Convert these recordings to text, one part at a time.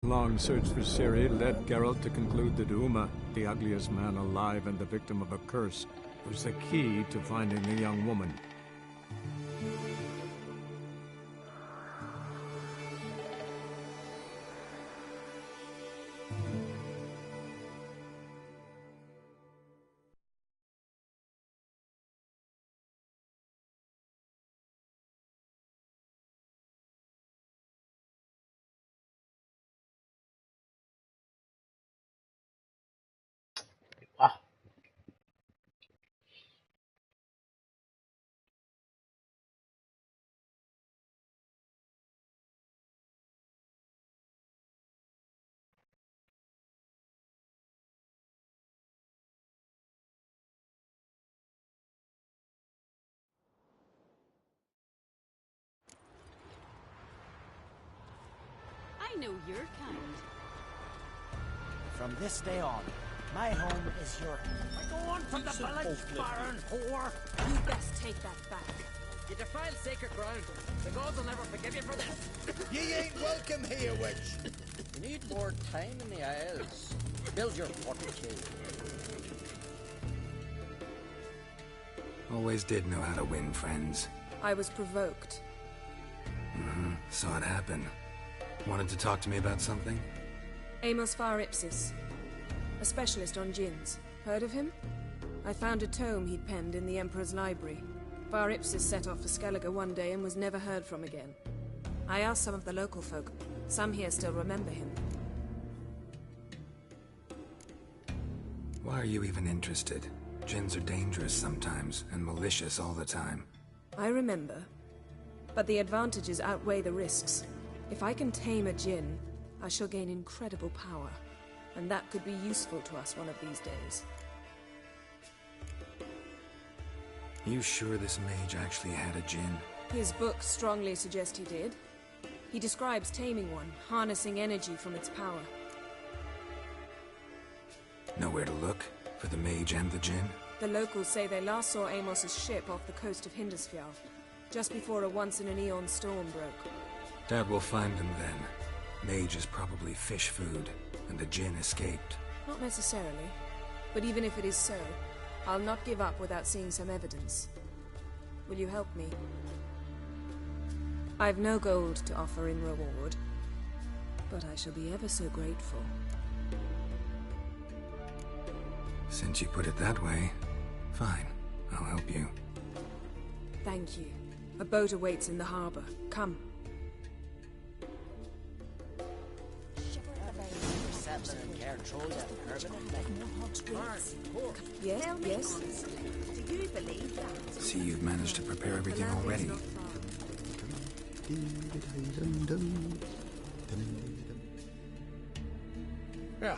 Long search for Ciri led Geralt to conclude that Uma, the ugliest man alive and the victim of a curse, was the key to finding the young woman. Ah, I know your kind. From this day on, my home is your home. Go on from the village, Baron whore! You best take that back. You defile sacred ground. The gods will never forgive you for this. Ye ain't welcome here, witch. You need more time in the Isles. Build your fortitude. Always did know how to win friends. I was provoked. Saw it happen. Wanted to talk to me about something? Amos Far Ipsis, a specialist on djinns. Heard of him? I found a tome he'd penned in the Emperor's library. Far Ipsis set off for Skellige one day and was never heard from again. I asked some of the local folk. Some here still remember him. Why are you even interested? Djinns are dangerous sometimes, and malicious all the time. I remember. But the advantages outweigh the risks. If I can tame a djinn, I shall gain incredible power. And that could be useful to us one of these days. You sure this mage actually had a djinn? His books strongly suggest he did. He describes taming one, harnessing energy from its power. Nowhere to look? For the mage and the djinn? The locals say they last saw Amos's ship off the coast of Hindisfjall, just before a once-in-an-eon storm broke. Dad will find them then. Mage is probably fish food, and the djinn escaped. Not necessarily. But even if it is so, I'll not give up without seeing some evidence. Will you help me? I've no gold to offer in reward, but I shall be ever so grateful. Since you put it that way, fine. I'll help you. Thank you. A boat awaits in the harbor. Come. Yes, yes. Do you believe that? See, you've managed to prepare everything already. Yeah.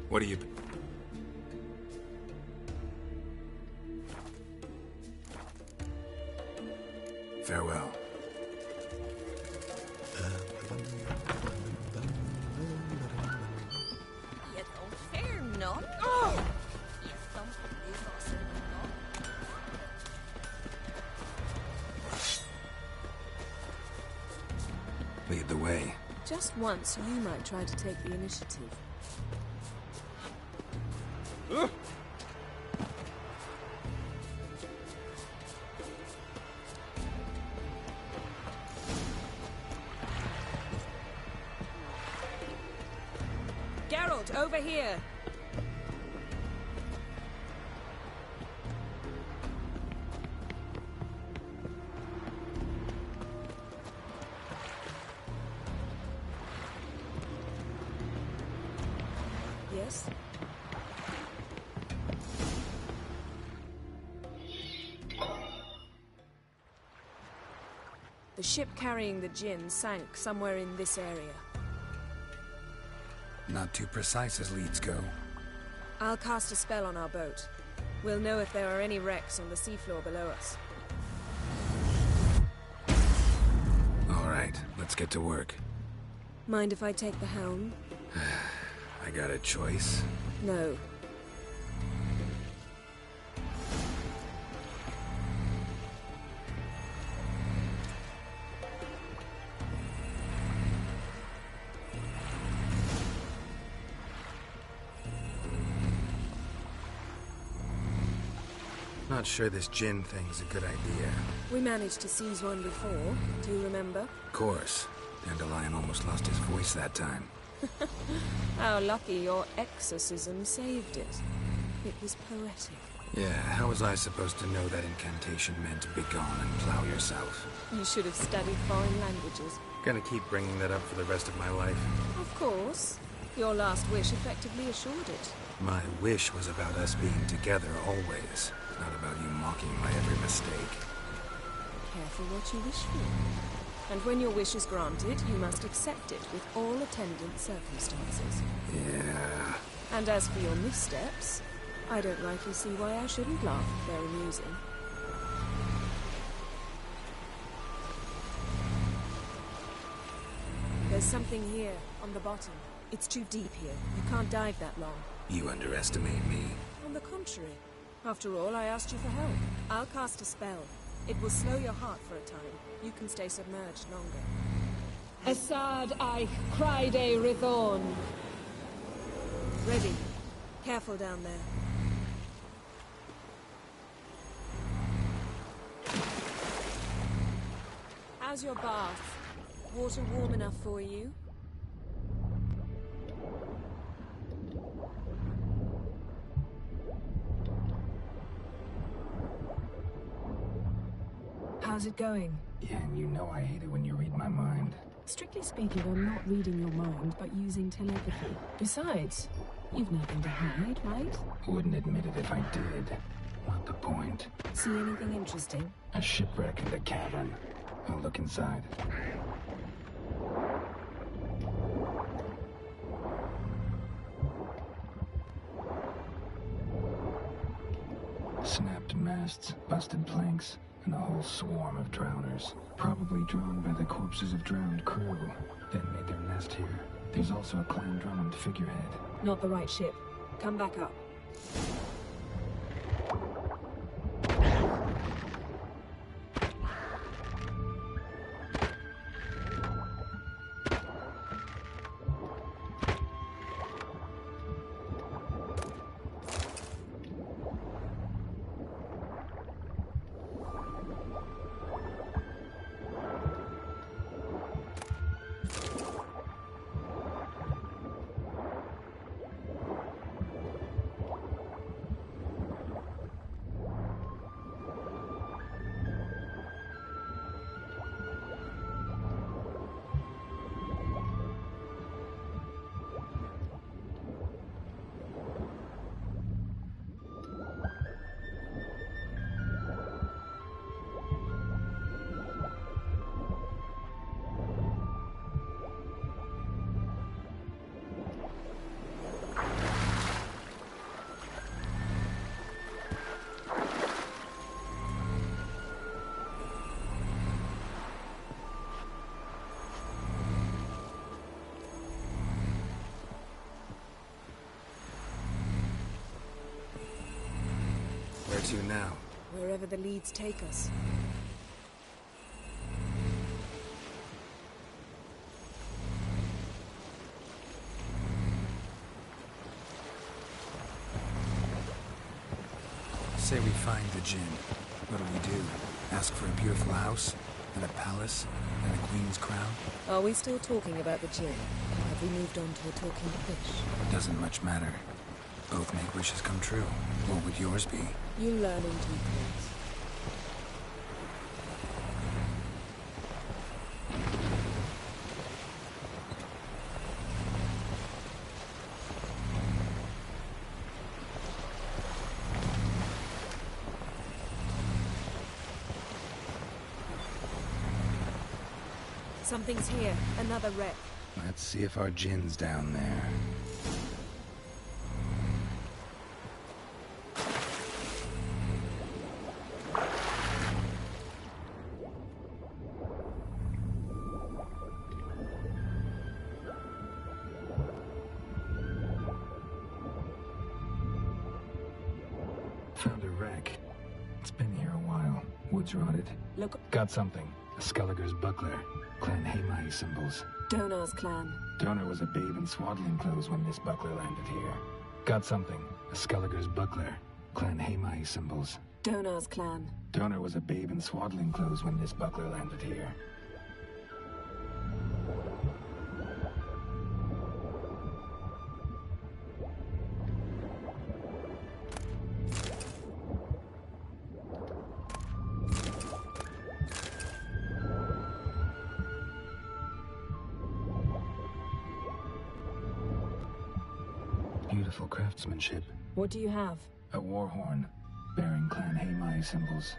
What do you... Farewell. You don't fear none. Oh! You don't believe us none. Lead the way. Just once, you might try to take the initiative. Geralt, over here! Yes? The ship carrying the djinn sank somewhere in this area. Not too precise as leads go. I'll cast a spell on our boat. We'll know if there are any wrecks on the seafloor below us. All right, let's get to work. Mind if I take the helm? I got a choice. No. not sure this Jinn thing's a good idea. We managed to seize one before. Do you remember? Of course. Dandelion almost lost his voice that time. How lucky your exorcism saved it. It was poetic. Yeah, how was I supposed to know that incantation meant begone and plow yourself? You should have studied foreign languages. Gonna keep bringing that up for the rest of my life. Of course. Your last wish effectively assured it. My wish was about us being together always, not about you mocking my every mistake. Careful what you wish for. And when your wish is granted, you must accept it with all attendant circumstances. Yeah. And as for your missteps, I don't rightly see why I shouldn't laugh if they're amusing. There's something here, on the bottom. It's too deep here. You can't dive that long. You underestimate me. On the contrary. After all, I asked you for help. I'll cast a spell. It will slow your heart for a time. You can stay submerged longer. Assad Eich Cryde Rithorn. Ready. Careful down there. How's your bath? Water warm enough for you? How's it going? Yeah, and you know I hate it when you read my mind. Strictly speaking, I'm not reading your mind, but using telepathy. Besides, you've nothing to hide, right? Wouldn't admit it if I did. Not the point. See anything interesting? A shipwreck in the cavern. I'll look inside. Snapped masts, busted planks, and a whole swarm of drowners. Probably drawn by the corpses of drowned crew, then made their nest here. There's also a Clan Drummond figurehead. Not the right ship. Come back up. Where to now? Wherever the leads take us. Say we find the Jinn. What do? Ask for a beautiful house? And a palace? And a queen's crown? Are we still talking about the Jinn? Or have we moved on to a talking fish? Doesn't much matter. Both make wishes come true. What would yours be? You learn in due course. Something's here. Another wreck. Let's see if our Jinn's down there. Found a wreck. It's been here a while. Wood's rotted. Look, Got something. A Skelliger's buckler. Clan Haemai symbols. Donar's clan. Donar was a babe in swaddling clothes when this buckler landed here. Got something. A Skelliger's buckler. Clan Haemai symbols. Donar's clan. Donar was a babe in swaddling clothes when this buckler landed here. Beautiful craftsmanship. What do you have? A war horn, bearing Clan Haemai symbols.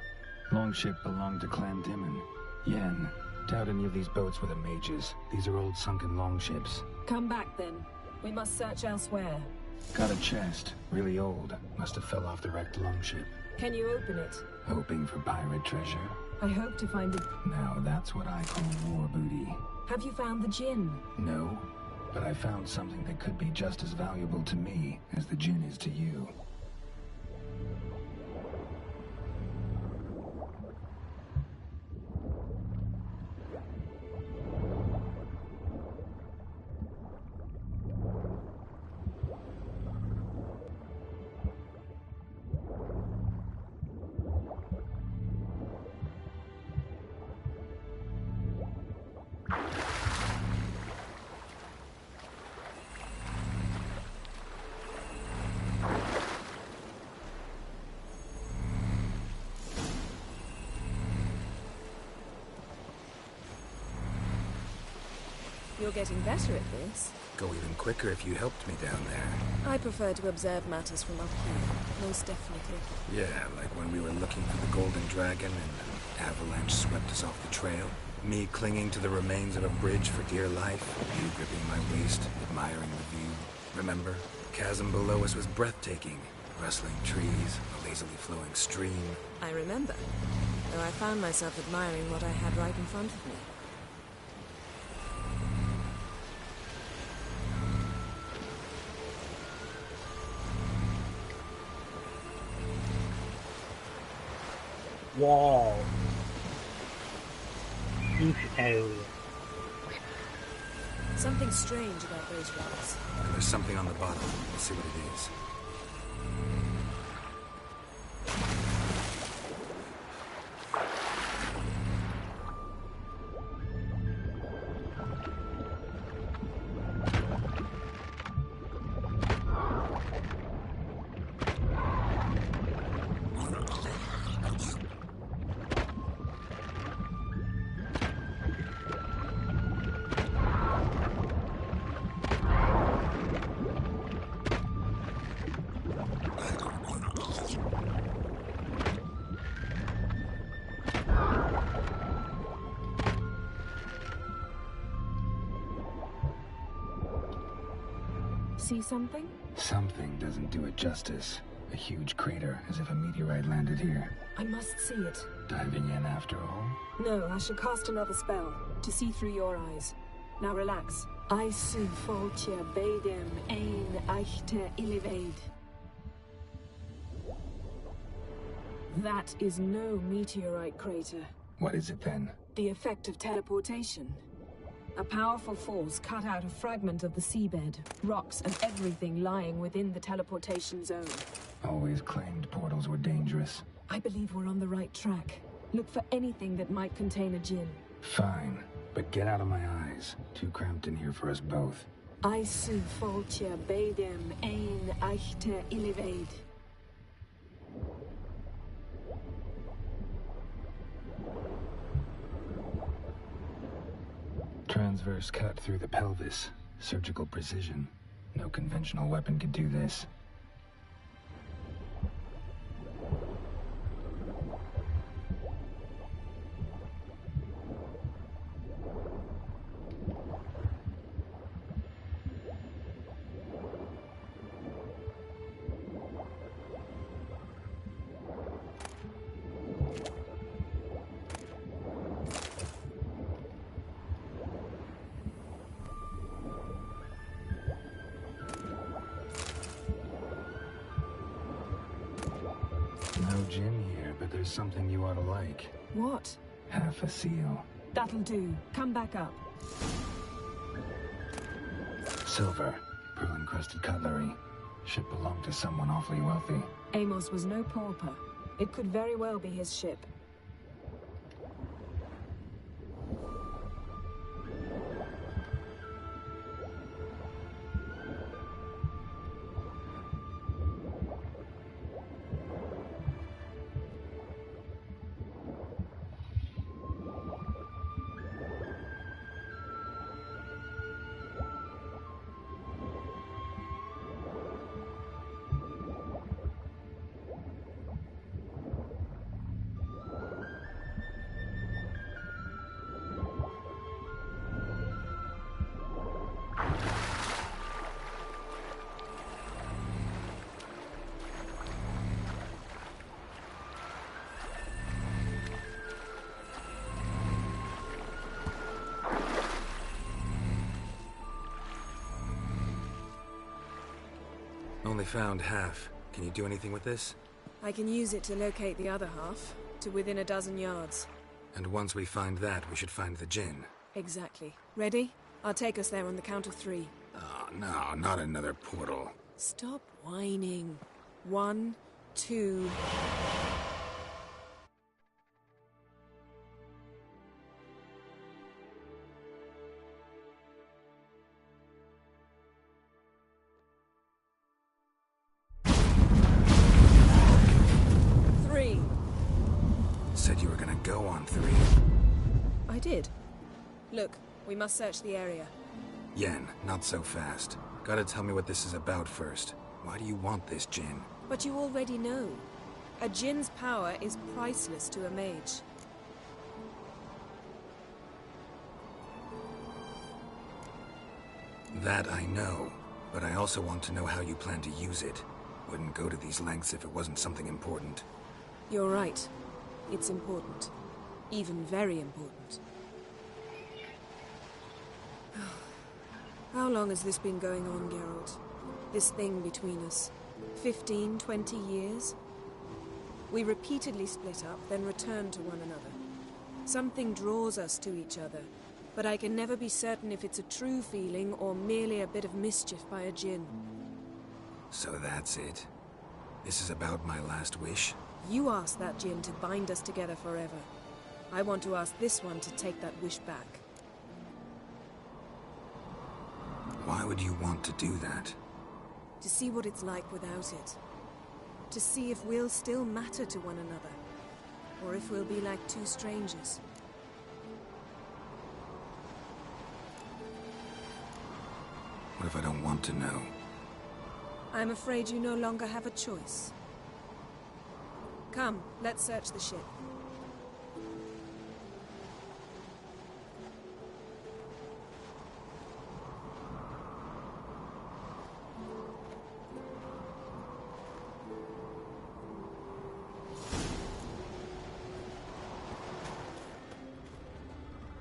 Longship belonged to Clan Dimon. Yen, doubt any of these boats were the mages. These are old sunken longships. Come back then. We must search elsewhere. Got a chest, really old. Must have fell off the wrecked longship. Can you open it? Hoping for pirate treasure. I hope to find it. Now that's what I call war booty. Have you found the Jinn? No, but I found something that could be just as valuable to me as the Jinn is to you. You're getting better at this. Go even quicker if you helped me down there. I prefer to observe matters from up here, most definitely. Yeah, like when we were looking for the Golden Dragon and an avalanche swept us off the trail. Me clinging to the remains of a bridge for dear life. You gripping my waist, admiring the view. Remember? The chasm below us was breathtaking. Rustling trees, a lazily flowing stream. I remember, though I found myself admiring what I had right in front of me. Wow. Huge area. Something strange about those rocks. And there's something on the bottom. Let's see what it is. See something? Something doesn't do it justice. A huge crater, as if a meteorite landed here. I must see it. Diving in after all? No, I shall cast another spell, to see through your eyes. Now relax. I su foltje bedem ein echte ilivaid. That is no meteorite crater. What is it then? The effect of teleportation. A powerful force cut out a fragment of the seabed, rocks and everything lying within the teleportation zone. Always claimed portals were dangerous. I believe we're on the right track. Look for anything that might contain a Jinn. Fine, but get out of my eyes. Too cramped in here for us both. I su foltje bedem ein echte ilivaid. Transverse cut through the pelvis. Surgical precision. No conventional weapon could do this. No gin here, but there's something you ought to like. What? Half a seal. That'll do. Come back up. Silver. Pearl-encrusted cutlery. Should belong to someone awfully wealthy. Amos was no pauper, It could very well be his ship. Only found half. Can you do anything with this? I can use it to locate the other half, to within a dozen yards. And once we find that, we should find the Jinn. Exactly. Ready? I'll take us there on the count of 3. Oh, no, not another portal. Stop whining. 1, 2... Said you were gonna go on 3. I did. Look, we must search the area. Yen, not so fast. Gotta tell me what this is about first. Why do you want this Jinn? But you already know. A Jinn's power is priceless to a mage. That I know, but I also want to know how you plan to use it. Wouldn't go to these lengths if it wasn't something important. You're right. It's important. Even very important. How long has this been going on, Geralt? This thing between us? 15, 20 years? We repeatedly split up, then returned to one another. Something draws us to each other, but I can never be certain if it's a true feeling or merely a bit of mischief by a Jinn. So that's it. This is about my last wish? You asked that Jinn to bind us together forever. I want to ask this one to take that wish back. Why would you want to do that? To see what it's like without it. To see if we'll still matter to one another. Or if we'll be like two strangers. What if I don't want to know? I'm afraid you no longer have a choice. Come, let's search the ship.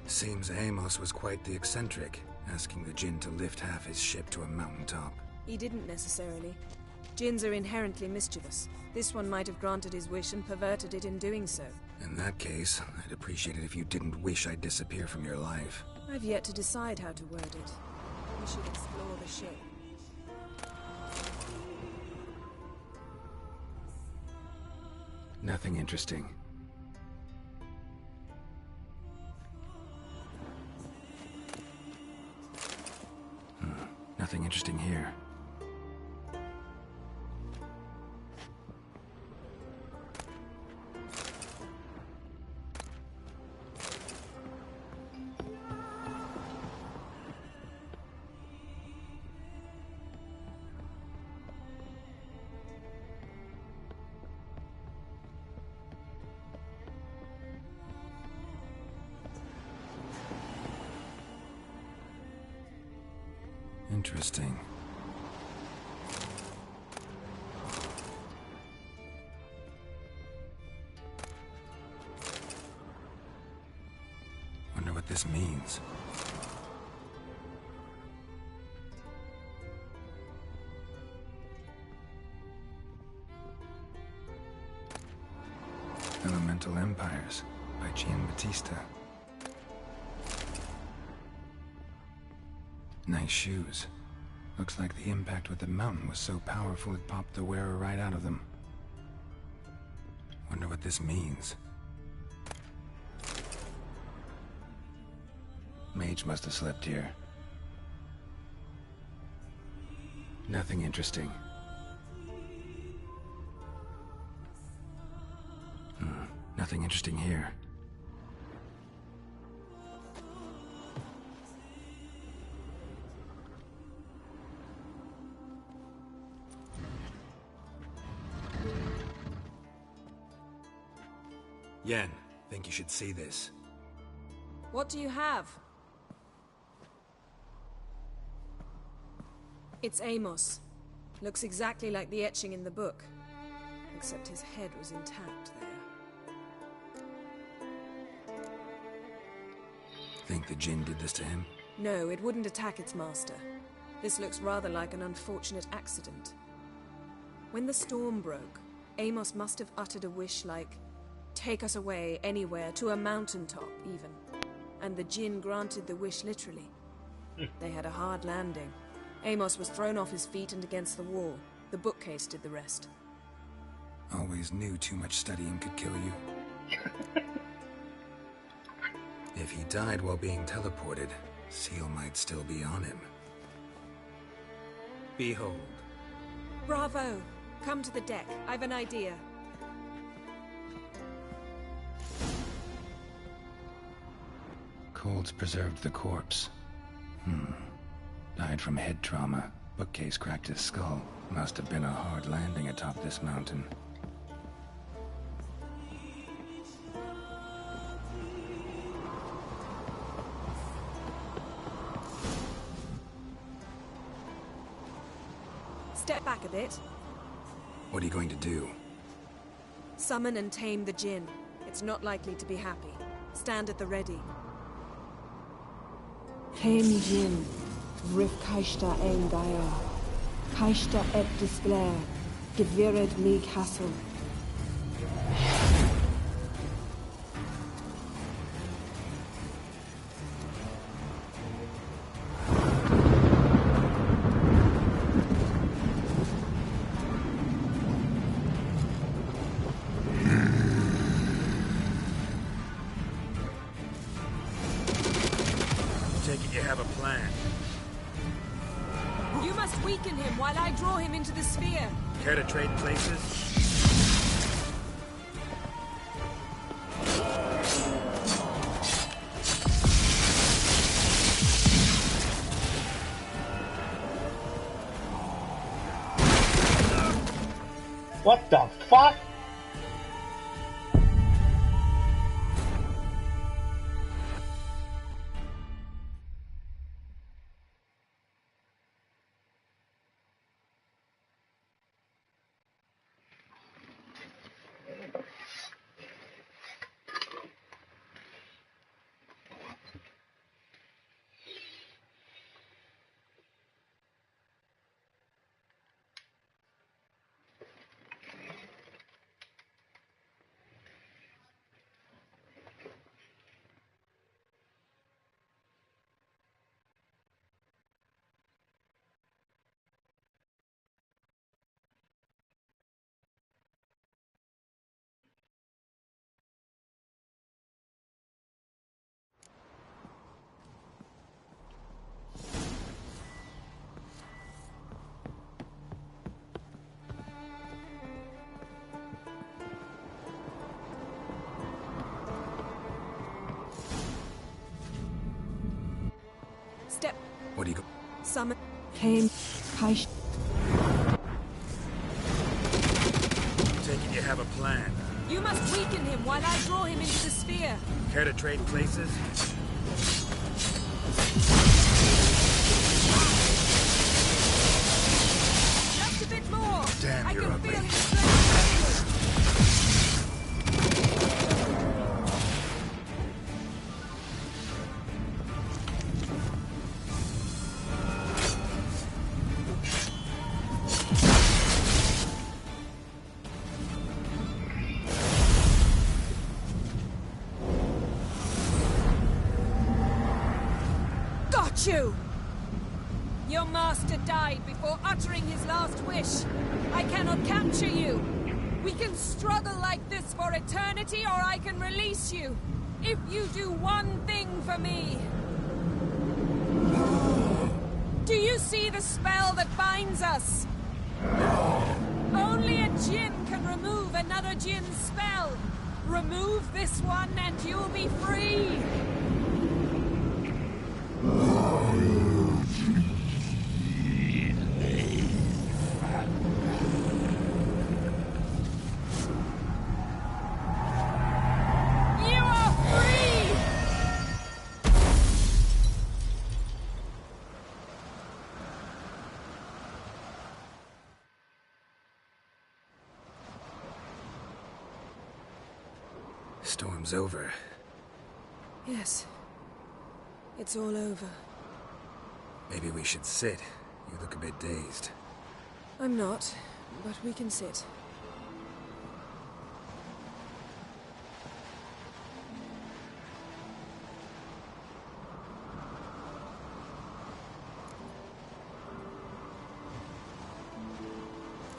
Seems Amos was quite the eccentric, asking the Jinn to lift half his ship to a mountaintop. He didn't necessarily. Jinns are inherently mischievous. This one might have granted his wish and perverted it in doing so. In that case, I'd appreciate it if you didn't wish I'd disappear from your life. I've yet to decide how to word it. We should explore the ship. Nothing interesting. Nothing interesting here. Interesting. Wonder what this means. Elemental Empires by Giambattista. Nice shoes. Looks like the impact with the mountain was so powerful it popped the wearer right out of them. Wonder what this means. Mage must have slept here. Nothing interesting. Nothing interesting here. Yen, think you should see this. What do you have? It's Amos. Looks exactly like the etching in the book. Except his head was intact there. Think the Jinn did this to him? No, it wouldn't attack its master. This looks rather like an unfortunate accident. When the storm broke, Amos must have uttered a wish like, "Take us away, anywhere, to a mountaintop, even." And the Jinn granted the wish literally. They had a hard landing. Amos was thrown off his feet and against the wall. The bookcase did the rest. Always knew too much studying could kill you. If he died while being teleported, Seal might still be on him. Behold. Bravo! Come to the deck. I've an idea. Cold's preserved the corpse. Died from head trauma. Bookcase cracked his skull. Must have been a hard landing atop this mountain. Step back a bit. What are you going to do? Summon and tame the Jinn. It's not likely to be happy. Stand at the ready. Tame Jinn. Rif Kaishta ein Gaia. Kaishta et Disglair. Gevired me castle. Take it you have a plan. You must weaken him while I draw him into the sphere. Care to trade places? What the fuck? Step. What do you go? Summon. Tame Kaish. Take it you have a plan. You must weaken him while I draw him into the sphere. Care to trade places? Just a bit more. Damn, I you're can ugly. feel his strength. Got you! Your master died before uttering his last wish. I cannot capture you. We can struggle like this for eternity, or I can release you. If you do one thing for me. Do you see the spell that binds us? Only a Jinn can remove another Jinn's spell. Remove this one and you'll be free. You are free! Storm's over. Yes. It's all over. Maybe we should sit. You look a bit dazed. I'm not, but we can sit.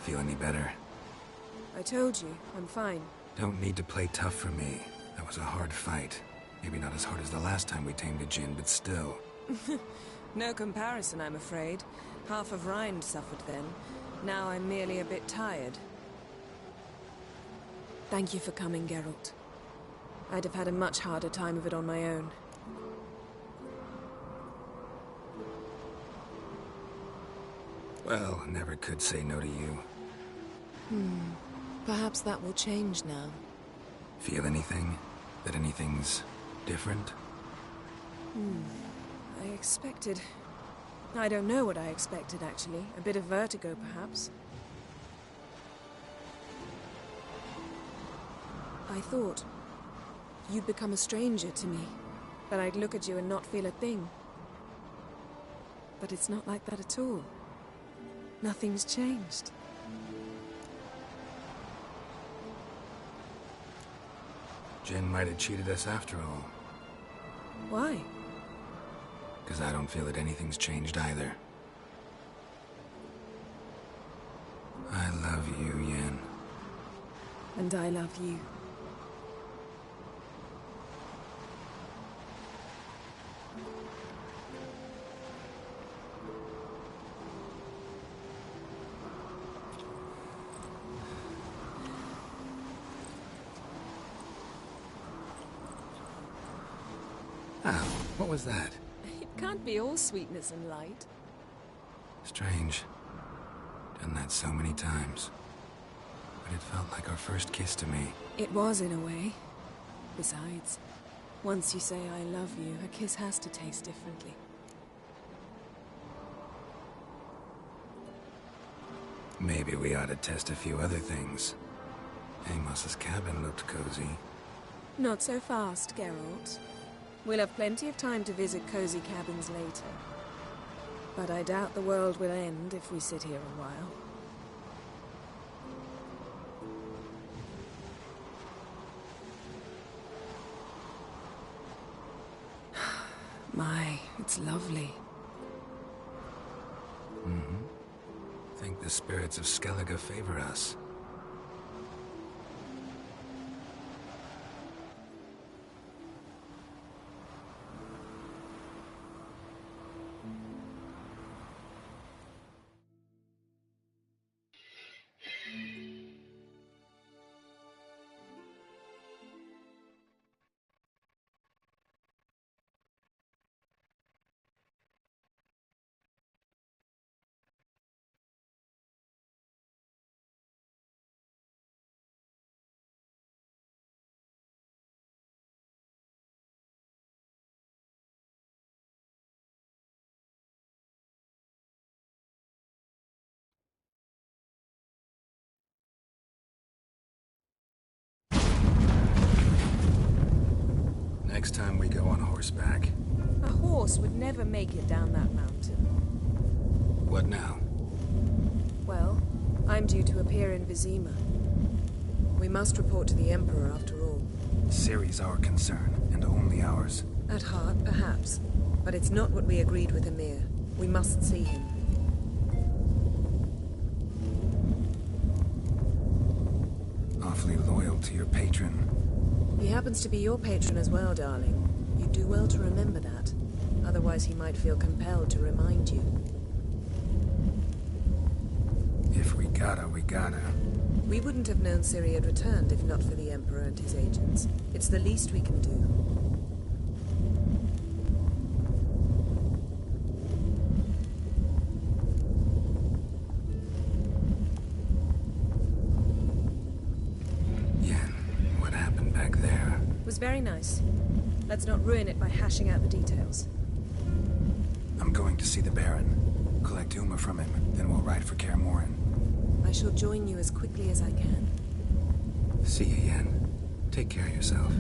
Feel any better? I told you, I'm fine. Don't need to play tough for me. That was a hard fight. Maybe not as hard as the last time we tamed a Jinn, but still. No comparison, I'm afraid. Half of Rind suffered then. Now I'm merely a bit tired. Thank you for coming, Geralt. I'd have had a much harder time of it on my own. Well, never could say no to you. Perhaps that will change now. Feel anything? That anything's different? I expected... I don't know what I expected, actually. A bit of vertigo, perhaps. I thought you'd become a stranger to me. That I'd look at you and not feel a thing. But it's not like that at all. Nothing's changed. Jinn might have cheated us after all. Why? Because I don't feel that anything's changed either. I love you, Yen. And I love you. Ah, what was that? It can't be all sweetness and light. Strange. Done that so many times. But it felt like our first kiss to me. It was, in a way. Besides, once you say I love you, a kiss has to taste differently. Maybe we ought to test a few other things. Amos's cabin looked cozy. Not so fast, Geralt. We'll have plenty of time to visit cozy cabins later. But I doubt the world will end if we sit here a while. My, it's lovely. Think the spirits of Skellige favor us. Next time we go on horseback. A horse would never make it down that mountain. What now? Well, I'm due to appear in Vizima. We must report to the Emperor after all. Ciri's our concern, and only ours. At heart, perhaps. But it's not what we agreed with Emir. We must see him. to your patron. He happens to be your patron as well, darling. You'd do well to remember that. Otherwise he might feel compelled to remind you. If we gotta, we gotta. We wouldn't have known Ciri had returned if not for the Emperor and his agents. It's the least we can do. Yen, what happened back there? It was very nice. Let's not ruin it by hashing out the details. I'm going to see the Baron. Collect Uma from him, then we'll ride for Kaer Morhen. I shall join you as quickly as I can. See you, Yen. Take care of yourself.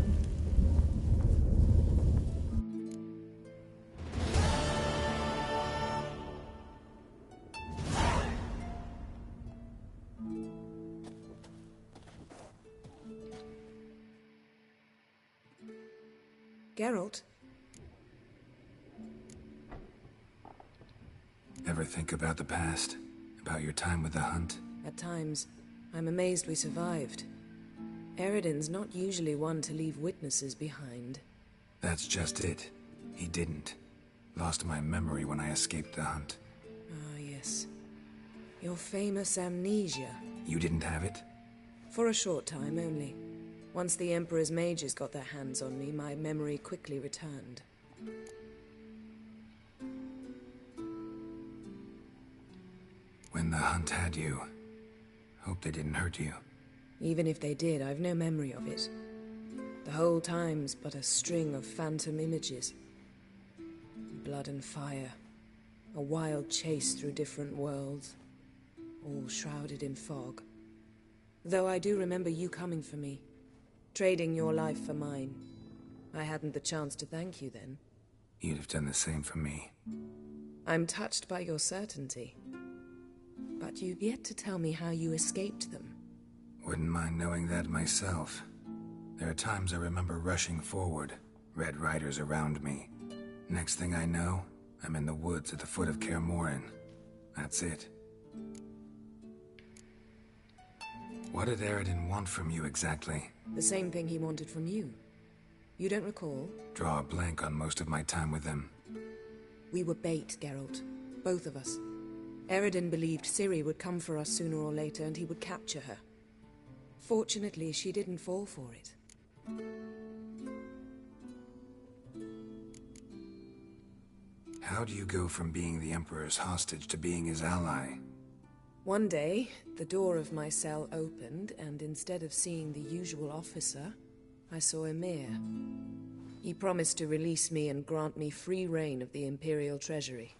Geralt? Ever think about the past? About your time with the Hunt? At times, I'm amazed we survived. Eredin's not usually one to leave witnesses behind. That's just it. He didn't. Lost my memory when I escaped the Hunt. Ah, yes. Your famous amnesia. You didn't have it? For a short time only. Once the Emperor's mages got their hands on me, my memory quickly returned. When the Hunt had you, hope they didn't hurt you. Even if they did, I've no memory of it. The whole time's but a string of phantom images. Blood and fire. A wild chase through different worlds. All shrouded in fog. Though I do remember you coming for me. Trading your life for mine. I hadn't the chance to thank you then. You'd have done the same for me. I'm touched by your certainty. But you've yet to tell me how you escaped them. Wouldn't mind knowing that myself. There are times I remember rushing forward, Red Riders around me. Next thing I know, I'm in the woods at the foot of Kaer Morhen. That's it. What did Eredin want from you exactly? The same thing he wanted from you. You don't recall? Draw a blank on most of my time with him. We were bait, Geralt. Both of us. Eredin believed Ciri would come for us sooner or later and he would capture her. Fortunately, she didn't fall for it. How do you go from being the Emperor's hostage to being his ally? One day, the door of my cell opened, and instead of seeing the usual officer, I saw Emir. He promised to release me and grant me free reign of the Imperial Treasury,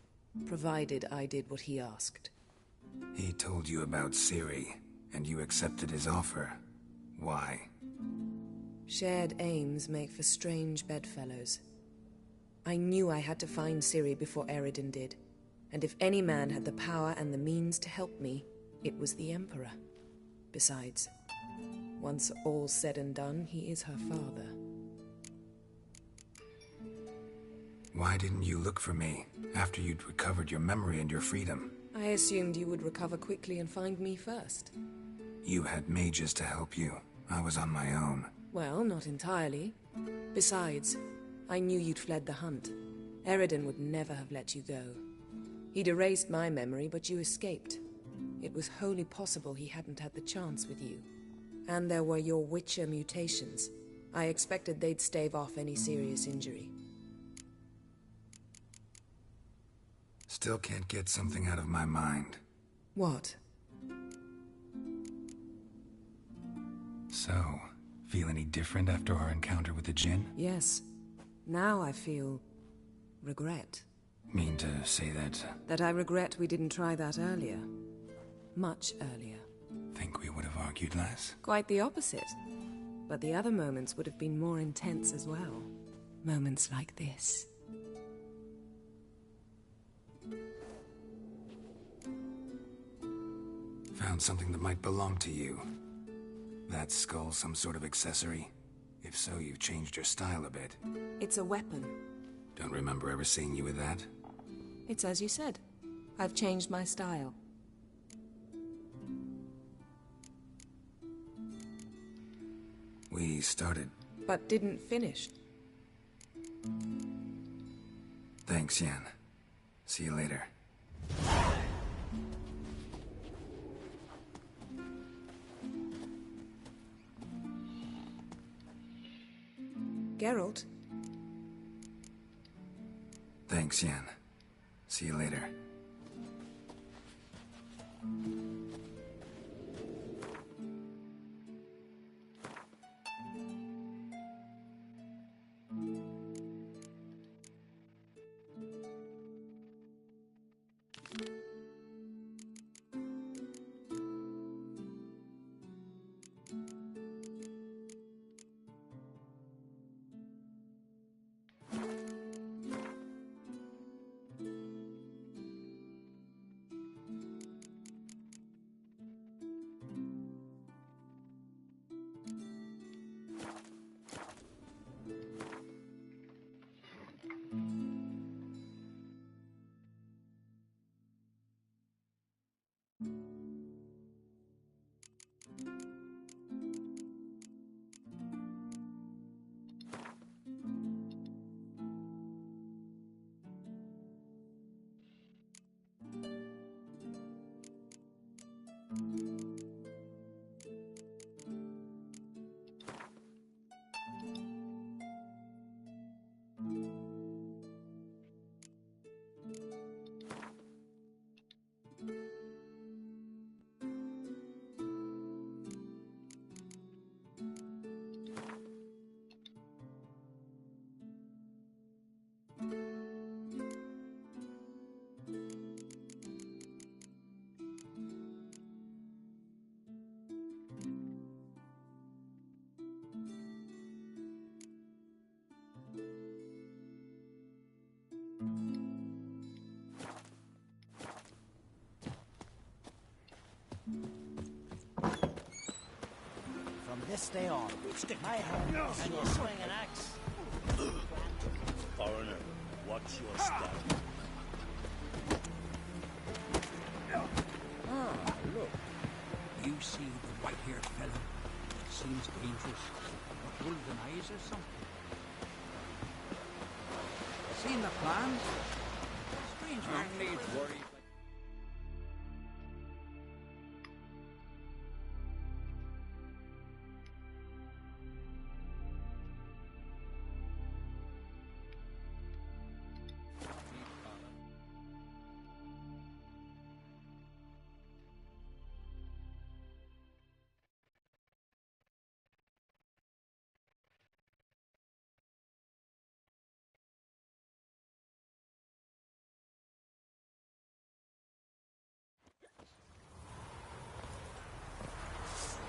provided I did what he asked. He told you about Ciri, and you accepted his offer. Why? Shared aims make for strange bedfellows. I knew I had to find Ciri before Eredin did. And if any man had the power and the means to help me, it was the Emperor. Besides, once all's said and done, he is her father. Why didn't you look for me, after you'd recovered your memory and your freedom? I assumed you would recover quickly and find me first. You had mages to help you. I was on my own. Well, not entirely. Besides, I knew you'd fled the Hunt. Eredin would never have let you go. He'd erased my memory, but you escaped. It was wholly possible he hadn't had the chance with you. And there were your Witcher mutations. I expected they'd stave off any serious injury. Still can't get something out of my mind. What? So, feel any different after our encounter with the Djinn? Yes. Now I feel regret. Mean to say that? That I regret we didn't try that earlier. Much earlier. Think we would have argued less? Quite the opposite. But the other moments would have been more intense as well. Moments like this. Found something that might belong to you. That skull some sort of accessory? If so, you've changed your style a bit. It's a weapon. Don't remember ever seeing you with that. It's as you said. I've changed my style. We started. But didn't finish. Thanks, Yen. See you later. Geralt? Thanks, Yen. See you later. From this day on, my home is your swing an axe. Foreigner, watch your step. Ah, look. You see the white-haired fellow? Seems dangerous. Got golden eyes or something. Seen the plans? Strange man needs worry.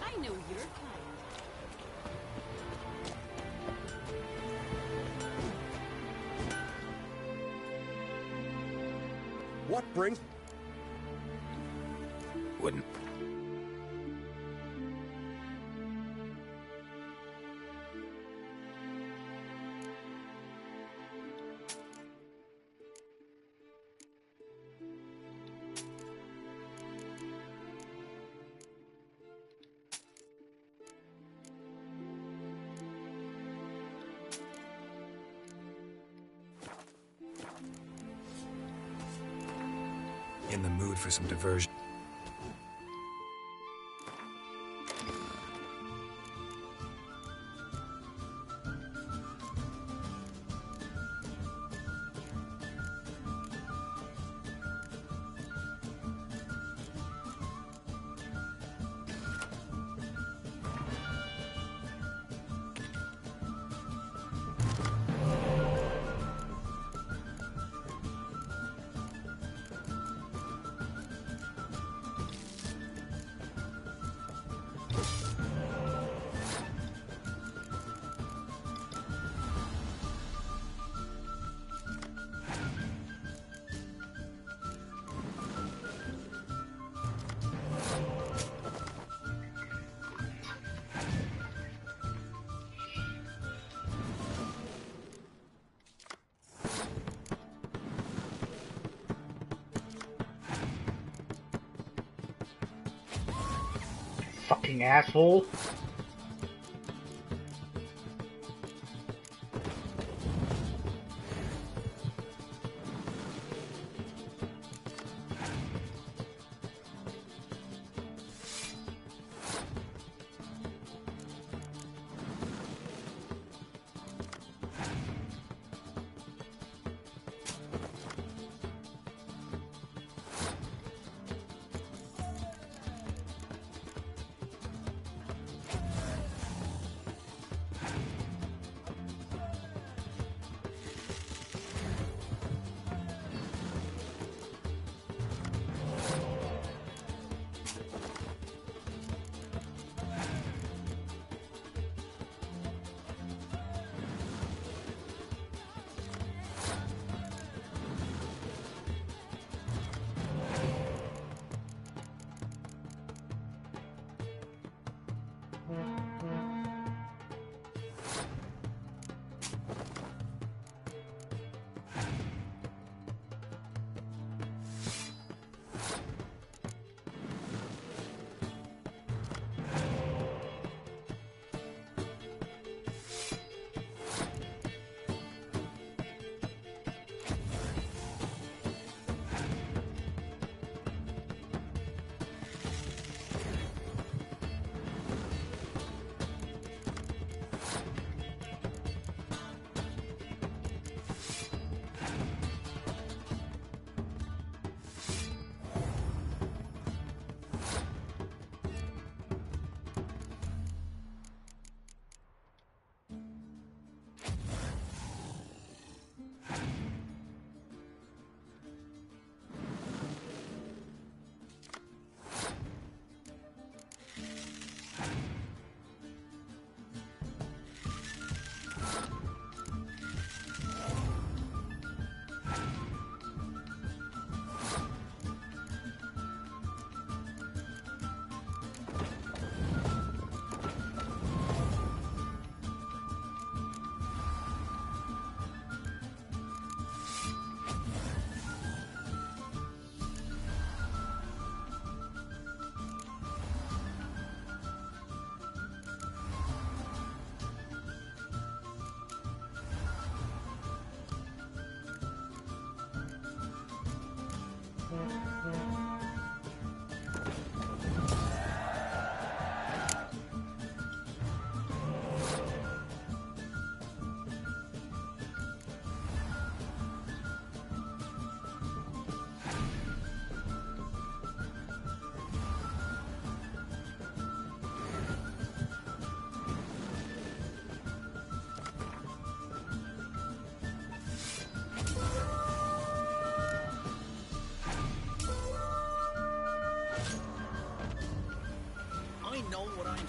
I know your kind. What brings... Wouldn't. In the mood for some diversion. Fucking asshole.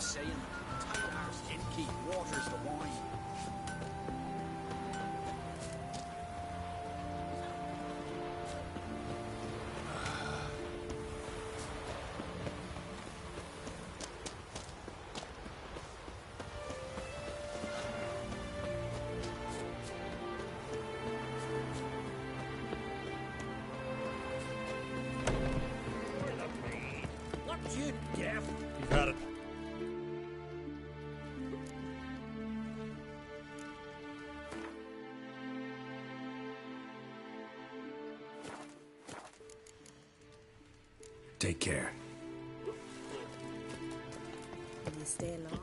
saying. Tylar's innkeep waters the wine. What you deaf? You've had it. Take care. Will you stay long?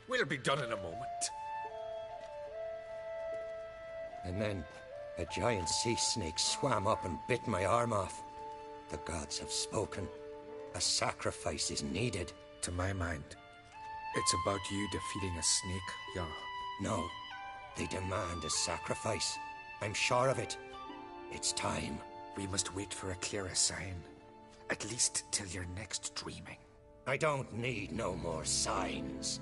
We'll be done in a moment. And then a giant sea snake swam up and bit my arm off. The gods have spoken. A sacrifice is needed. To my mind, it's about you defeating a snake, Jarl. No, they demand a sacrifice. I'm sure of it. It's time. We must wait for a clearer sign. At least till your next dreaming. I don't need no more signs.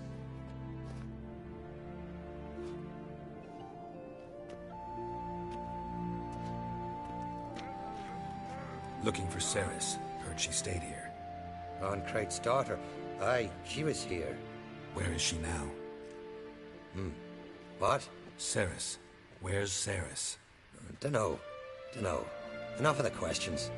Looking for Ceres. Heard she stayed here. Oncrate's daughter. Aye, she was here. Where is she now? What? Ceres. Where's Ceres? Dunno. Enough of the questions.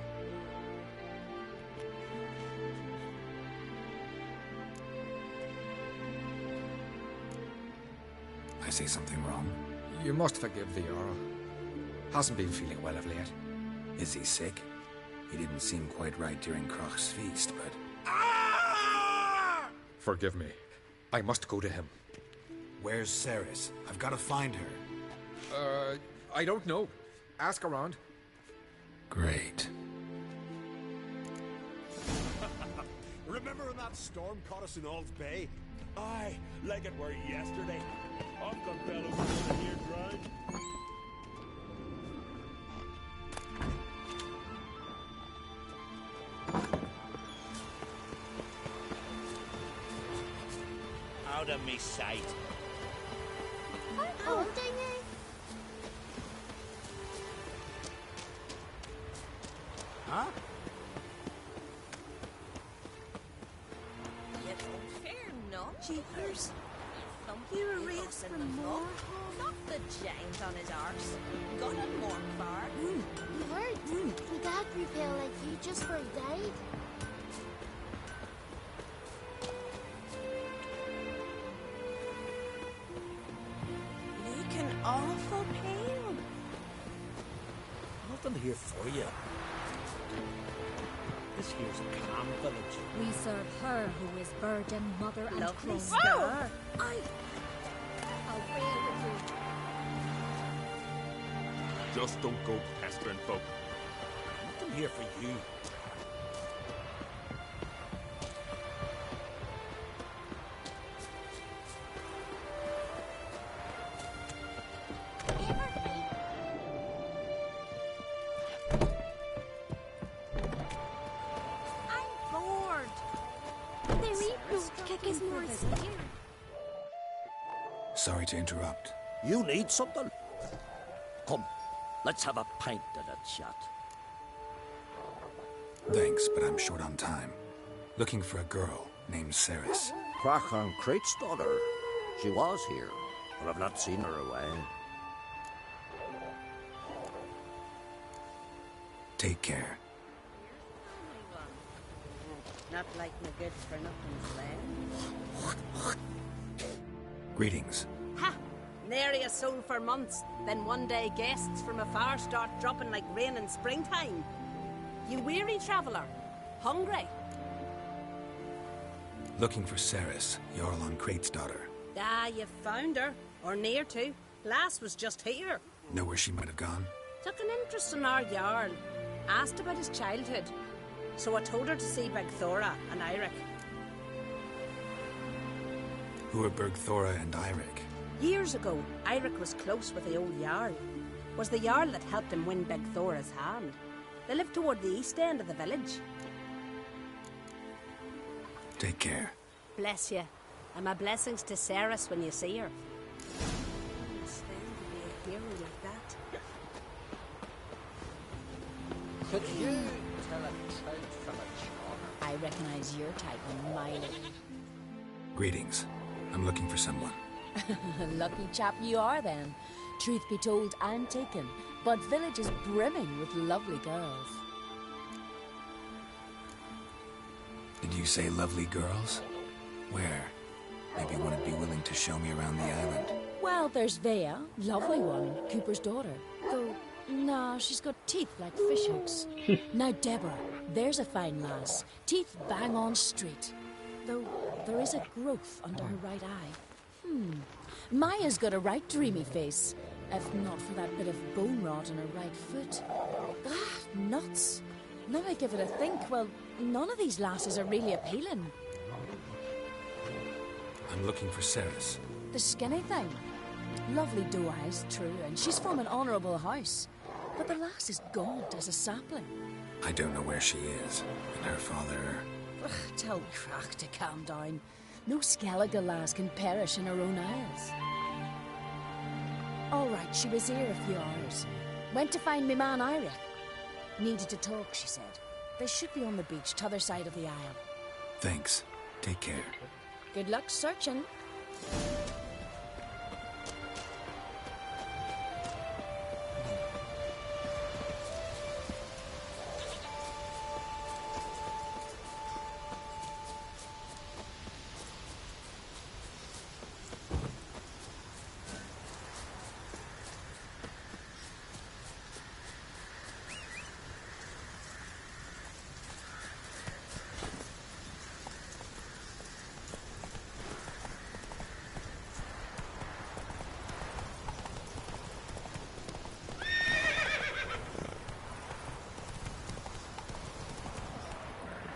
I say something wrong? You must forgive the Jarl. Hasn't been feeling well of late. Is he sick? He didn't seem quite right during Kroch's feast, but... Forgive me. I must go to him. Where's Ceres? I've got to find her. I don't know. Ask around. Great. Remember when that storm caught us in Ald's Bay? Aye, like it were yesterday. I've got fellows here drowned. Out of me sight. Oh, dang it. Huh? You don't fear none. Jeepers. You You raised raised in from the more. mud. Not the giant on his arse. Got him more far. You heard? My dad repel like you just for he died. Looking awful pale. Nothing here for you. This here's a calm village. We serve her who is virgin, mother, and Lovely queen. scar. Away with you. Just don't go pestering folk. Nothing here for you. I'm bored. There ain't no kicking more here. Sorry to interrupt. You need something? Come, let's have a pint and a chat. Thanks, but I'm short on time. Looking for a girl named Ceres. Crach Oncrate's daughter. She was here, but I've not seen her a while. Take care. Not like my good for nothing's land. Greetings. Ha! Nary a soul for months. Then one day guests from afar start dropping like rain in springtime. You weary traveller, Hungry? Looking for Ceres, Jarl on Crate's daughter. Ah, you found her. Or near to. Lass was just here. Know where she might have gone? Took an interest in our Jarl. Asked about his childhood. So I told her to see Bergthora and Eirik. Who are Bergthora and Eirik? Years ago, Eirik was close with the old Jarl. Was the Jarl that helped him win Bergthora's hand. They live toward the east end of the village. Take care. Bless you. And my blessings to Ceres when you see her. Stand to be a hero like that. Could you tell a trout from a charmer? I recognize your type a mile. Greetings. I'm looking for someone. Lucky chap you are then. Truth be told, I'm taken, but village is brimming with lovely girls. Did you say lovely girls? Where? Maybe one would be willing to show me around the island. Well, there's Vea, lovely one, Cooper's daughter. Though, nah, she's got teeth like fishhooks. Now, Deborah, there's a fine lass. Teeth bang on straight. Though, there is a growth under her right eye. Maya's got a right dreamy face. If not for that bit of bone rot on her right foot. Ah, nuts. Now I give it a think, well, none of these lasses are really appealing. I'm looking for Ceres. The skinny thing. Lovely doe eyes, true, and she's from an honourable house. But the lass is gaunt as a sapling. I don't know where she is. And her father... Ugh, tell Crack to calm down. No Skellige lass can perish in her own isles. All right, she was here a few hours. Went to find me man Eirik. Needed to talk, she said. They should be on the beach, t'other side of the isle. Thanks. Take care. Good luck searching.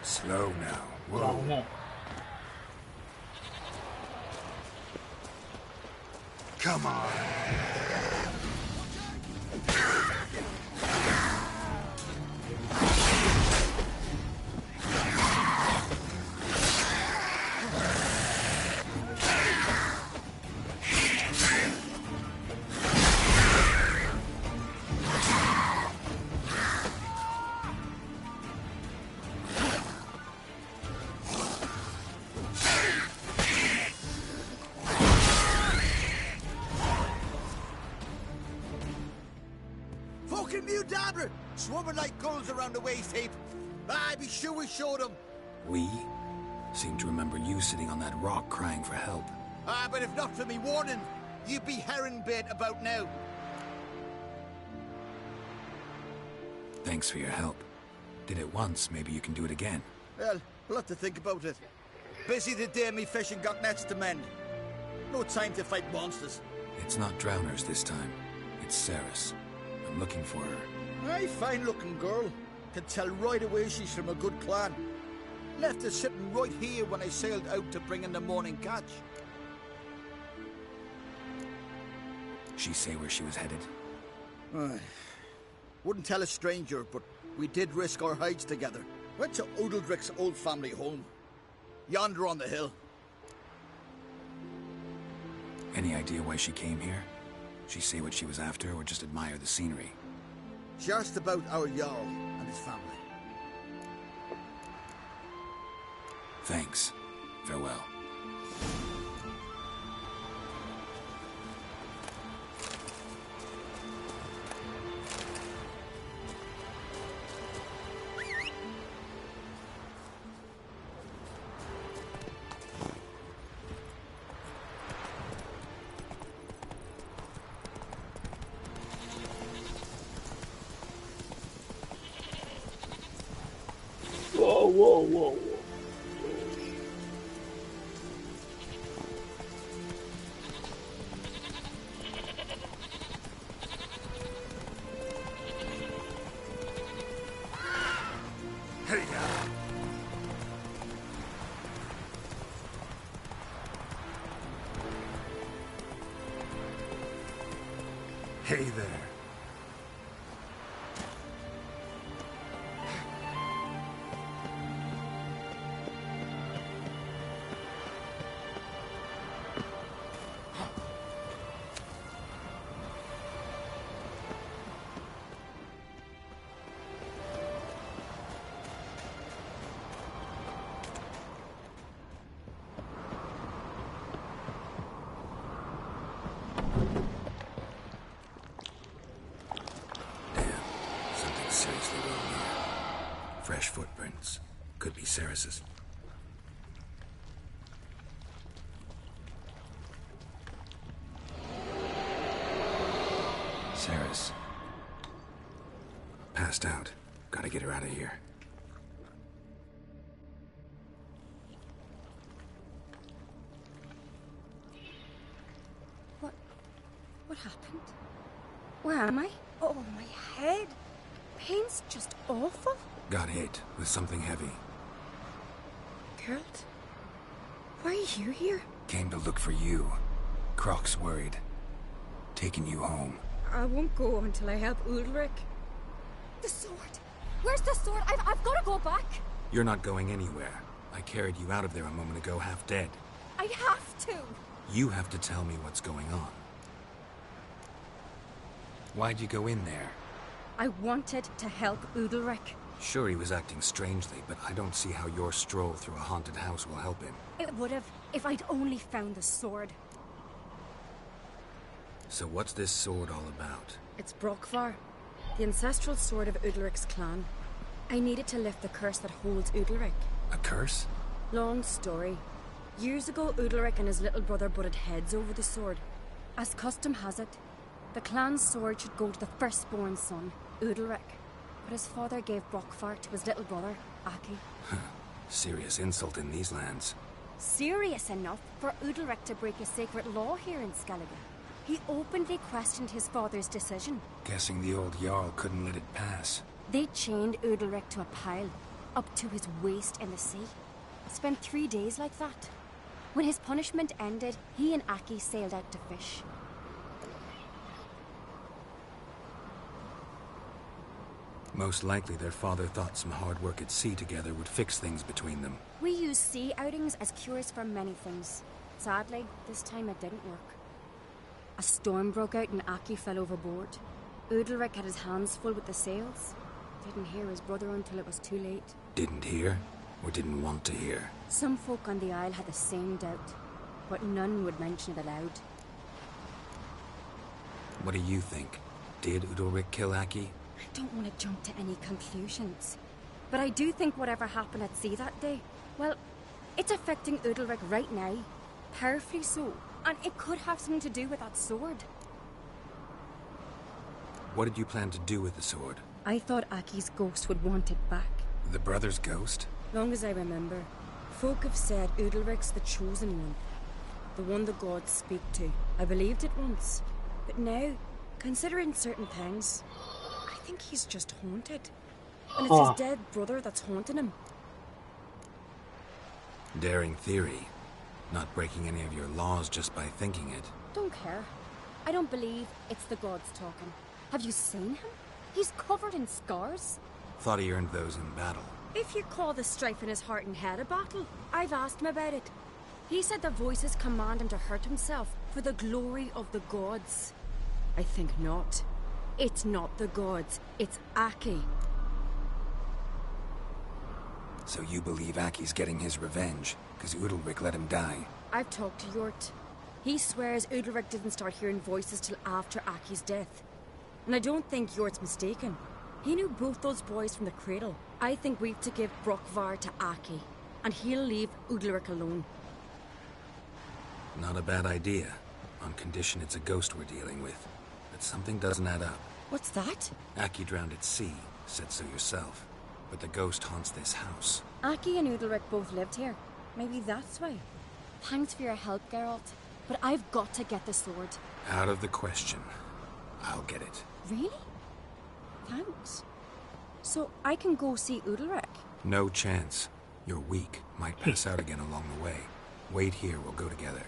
Slow now. Whoa. Come on. Fucking mute dabber! Swarming like gulls around the waist heap. I'd be sure we showed them. We? Seem to remember you sitting on that rock crying for help. But if not for me warning, you'd be herring bait about now. Thanks for your help. Did it once, maybe you can do it again. Well, we'll have to think about it. Busy the day me fishing got nets to mend. No time to fight monsters. It's not drowners this time. It's Ceres. I'm looking for her. Aye, fine-looking girl. Can tell right away she's from a good clan. Left her sitting right here when I sailed out to bring in the morning catch. She say where she was headed? Wouldn't tell a stranger, but we did risk our hides together. Went to Odeldrick's old family home. Yonder on the hill. Any idea why she came here? She say what she was after, or just admire the scenery? She asked about our Jarl and his family. Thanks. Farewell. Whoa. whoa. Hey there. Seriously wrong here. Fresh footprints. Could be Ceres's. Ceres. Passed out. Gotta get her out of here. What happened? Where am I? Oh, my head. Pain's just awful. Got hit with something heavy. Geralt? Why are you here? Came to look for you. Croc's worried. Taking you home. I won't go until I help Udalric. The sword! Where's the sword? I've got to go back! You're not going anywhere. I carried you out of there a moment ago, half dead. I have to! You have to tell me what's going on. Why'd you go in there? I wanted to help Udalric. Sure, he was acting strangely, but I don't see how your stroll through a haunted house will help him. It would have, if I'd only found the sword. So what's this sword all about? It's Brokvar, the ancestral sword of Udalric's clan. I needed to lift the curse that holds Udalric. A curse? Long story. Years ago, Udalric and his little brother butted heads over the sword. As custom has it, the clan's sword should go to the firstborn son, Udalric. But his father gave Brokvar to his little brother, Aki. Serious insult in these lands. Serious enough for Udalric to break a sacred law here in Skellige. He openly questioned his father's decision. Guessing the old Jarl couldn't let it pass. They chained Udalric to a pile, up to his waist in the sea. Spent 3 days like that. When his punishment ended, he and Aki sailed out to fish. Most likely their father thought some hard work at sea together would fix things between them. We use sea outings as cures for many things. Sadly, this time it didn't work. A storm broke out and Aki fell overboard. Udalric had his hands full with the sails. Didn't hear his brother until it was too late. Didn't hear? Or didn't want to hear? Some folk on the Isle had the same doubt, but none would mention it aloud. What do you think? Did Udalric kill Aki? I don't want to jump to any conclusions, but I do think whatever happened at sea that day, well, it's affecting Udalric right now, powerfully so, and it could have something to do with that sword. What did you plan to do with the sword? I thought Aki's ghost would want it back. The brother's ghost? Long as I remember, folk have said Udalric's the chosen one, the one the gods speak to. I believed it once, but now, considering certain things, I think he's just haunted. And it's his dead brother that's haunting him. Daring theory. Not breaking any of your laws just by thinking it. Don't care. I don't believe it's the gods talking. Have you seen him? He's covered in scars. Thought he earned those in battle. If you call the strife in his heart and head a battle, I've asked him about it. He said the voices command him to hurt himself for the glory of the gods. I think not. It's not the gods, it's Aki. So you believe Aki's getting his revenge, because Udalric let him die? I've talked to Yort. He swears Udalric didn't start hearing voices till after Aki's death. And I don't think Yort's mistaken. He knew both those boys from the cradle. I think we've to give Brokvar to Aki, and he'll leave Udalric alone. Not a bad idea, on condition it's a ghost we're dealing with. But something doesn't add up. What's that? Aki drowned at sea, said so yourself. but the ghost haunts this house. Aki and Udalric both lived here. Maybe that's why. Thanks for your help, Geralt. But I've got to get the sword. Out of the question. I'll get it. Really? Thanks. So I can go see Udalric? No chance. You're weak. Might pass out again along the way. Wait here, we'll go together.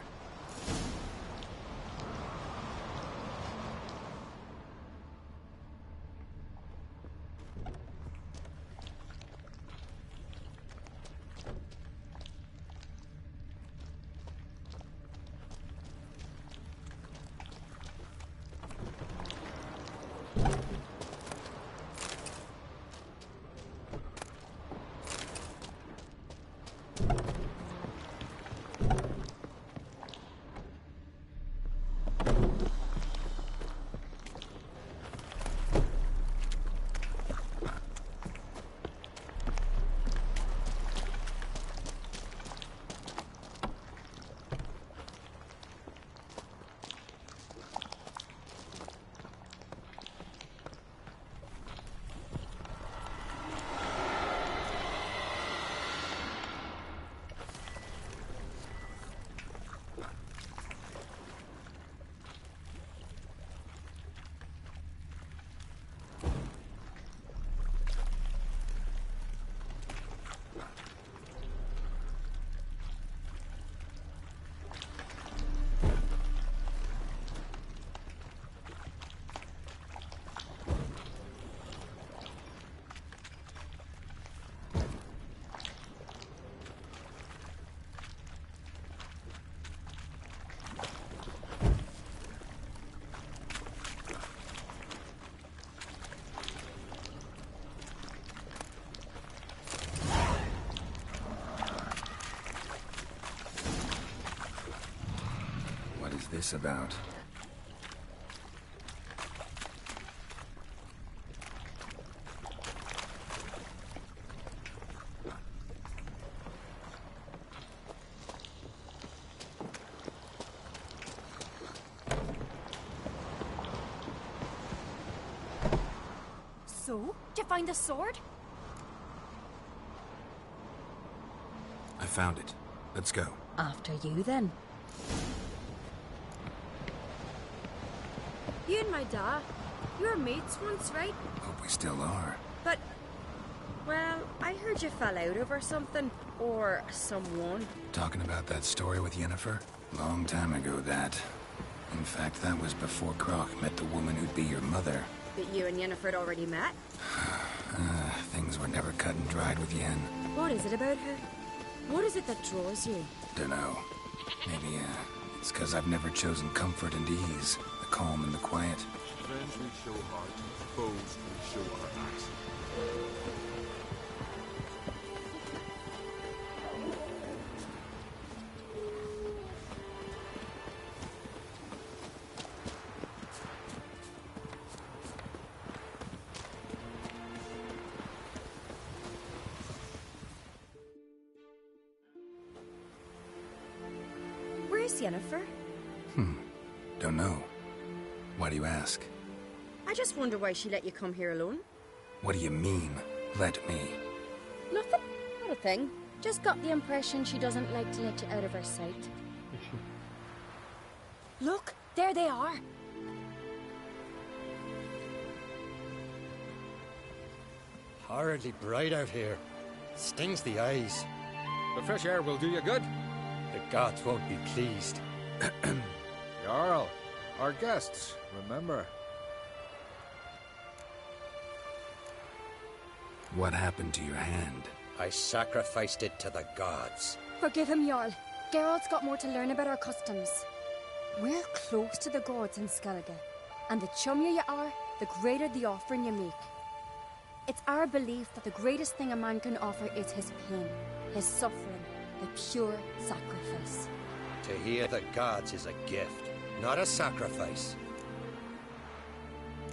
This about? So? Did you find the sword? I found it. Let's go. After you, then. You and my dad, you were mates once, right? Hope we still are. But, well, I heard you fell out over something, or someone. Talking about that story with Yennefer? Long time ago, that. In fact, that was before Croc met the woman who'd be your mother. That you and Yennefer had already met? Things were never cut and dried with Yen. What is it about her? What is it that draws you? Dunno. Maybe, it's because I've never chosen comfort and ease. The calm and the quiet. Friends we show heart, foes we show our axe. Where's Yennefer? Don't know. Why do you ask? I just wonder why she let you come here alone. What do you mean, let me? Nothing. Not a thing. Just got the impression she doesn't like to let you out of her sight. Look, there they are. Horridly bright out here. Stings the eyes. The fresh air will do you good. The gods won't be pleased. Jarl, our guests, remember. What happened to your hand? I sacrificed it to the gods. Forgive him, Jarl. Geralt's got more to learn about our customs. We're close to the gods in Skellige, and the chummier you are, the greater the offering you make. It's our belief that the greatest thing a man can offer is his pain, his suffering, the pure sacrifice. To hear the gods is a gift, not a sacrifice.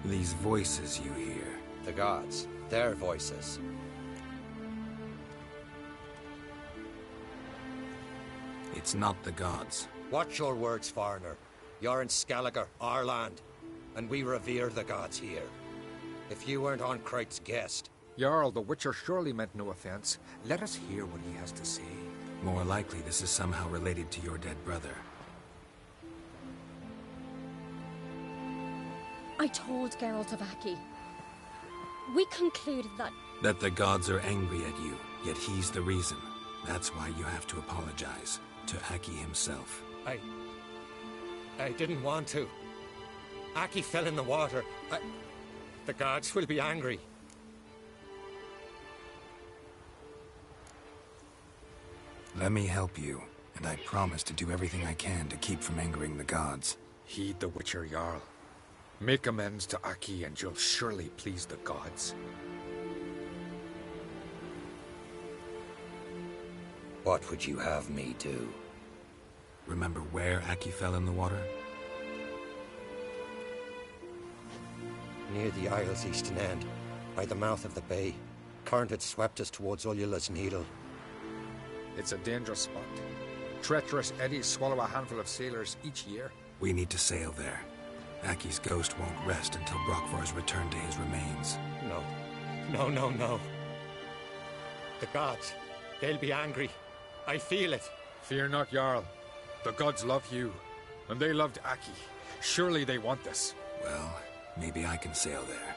These voices you hear. The gods, their voices. It's not the gods. Watch your words, foreigner. You're in Skellige, our land, and we revere the gods here. If you weren't on Kright's guest, Jarl, the Witcher surely meant no offense. Let us hear what he has to say. More likely this is somehow related to your dead brother. I told Geralt of Aki. We concluded that... That the gods are angry at you, yet he's the reason. That's why you have to apologize. To Aki himself. I didn't want to. Aki fell in the water. The gods will be angry. Let me help you, and I promise to do everything I can to keep from angering the gods. Heed the Witcher, Jarl. Make amends to Aki and you'll surely please the gods. What would you have me do? Remember where Aki fell in the water? Near the Isle's eastern end, by the mouth of the bay. Current had swept us towards Ullula's Needle. It's a dangerous spot. Treacherous eddies swallow a handful of sailors each year. We need to sail there. Aki's ghost won't rest until Brokvar's returned to his remains. No. The gods, they'll be angry. I feel it. Fear not, Jarl. The gods love you, and they loved Aki. Surely they want this. Well, maybe I can sail there.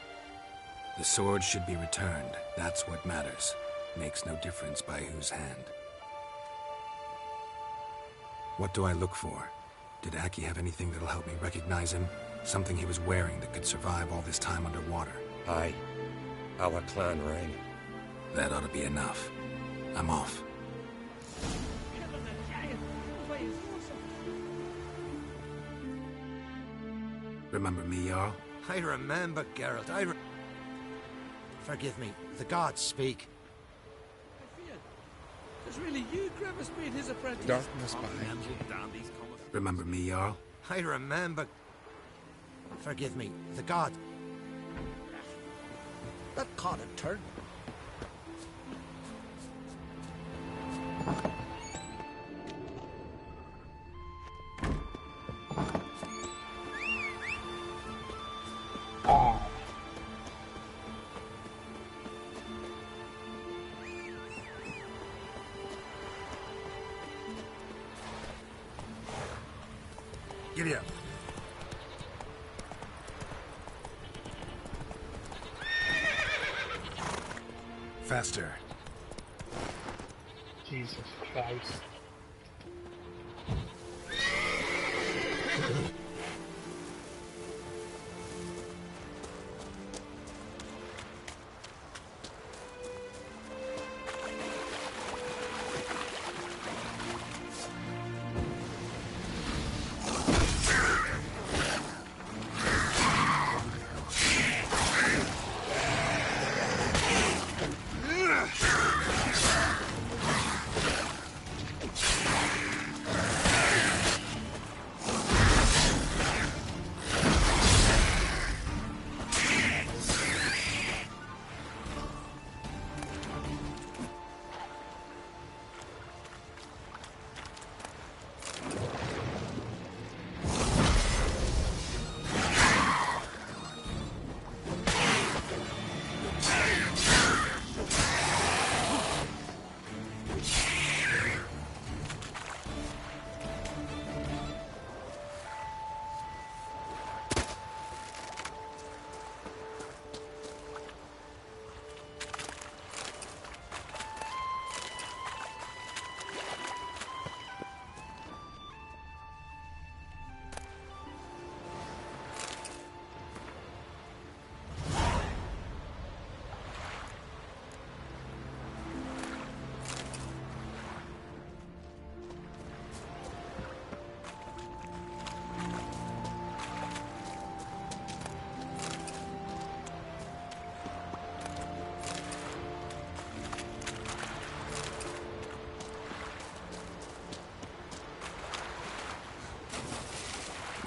The sword should be returned. That's what matters. Makes no difference by whose hand. What do I look for? Did Aki have anything that'll help me recognize him? Something he was wearing that could survive all this time underwater? Aye. Our clan ring. That ought to be enough. I'm off. Remember me, Jarl? I remember, Geralt. Forgive me. The gods speak. It's really you, Grievous, made his apprentice. Darkness behind you. Remember me, Jarl? I remember. Forgive me. The god. That caught a turn. Giddy up. Faster. Jesus Christ.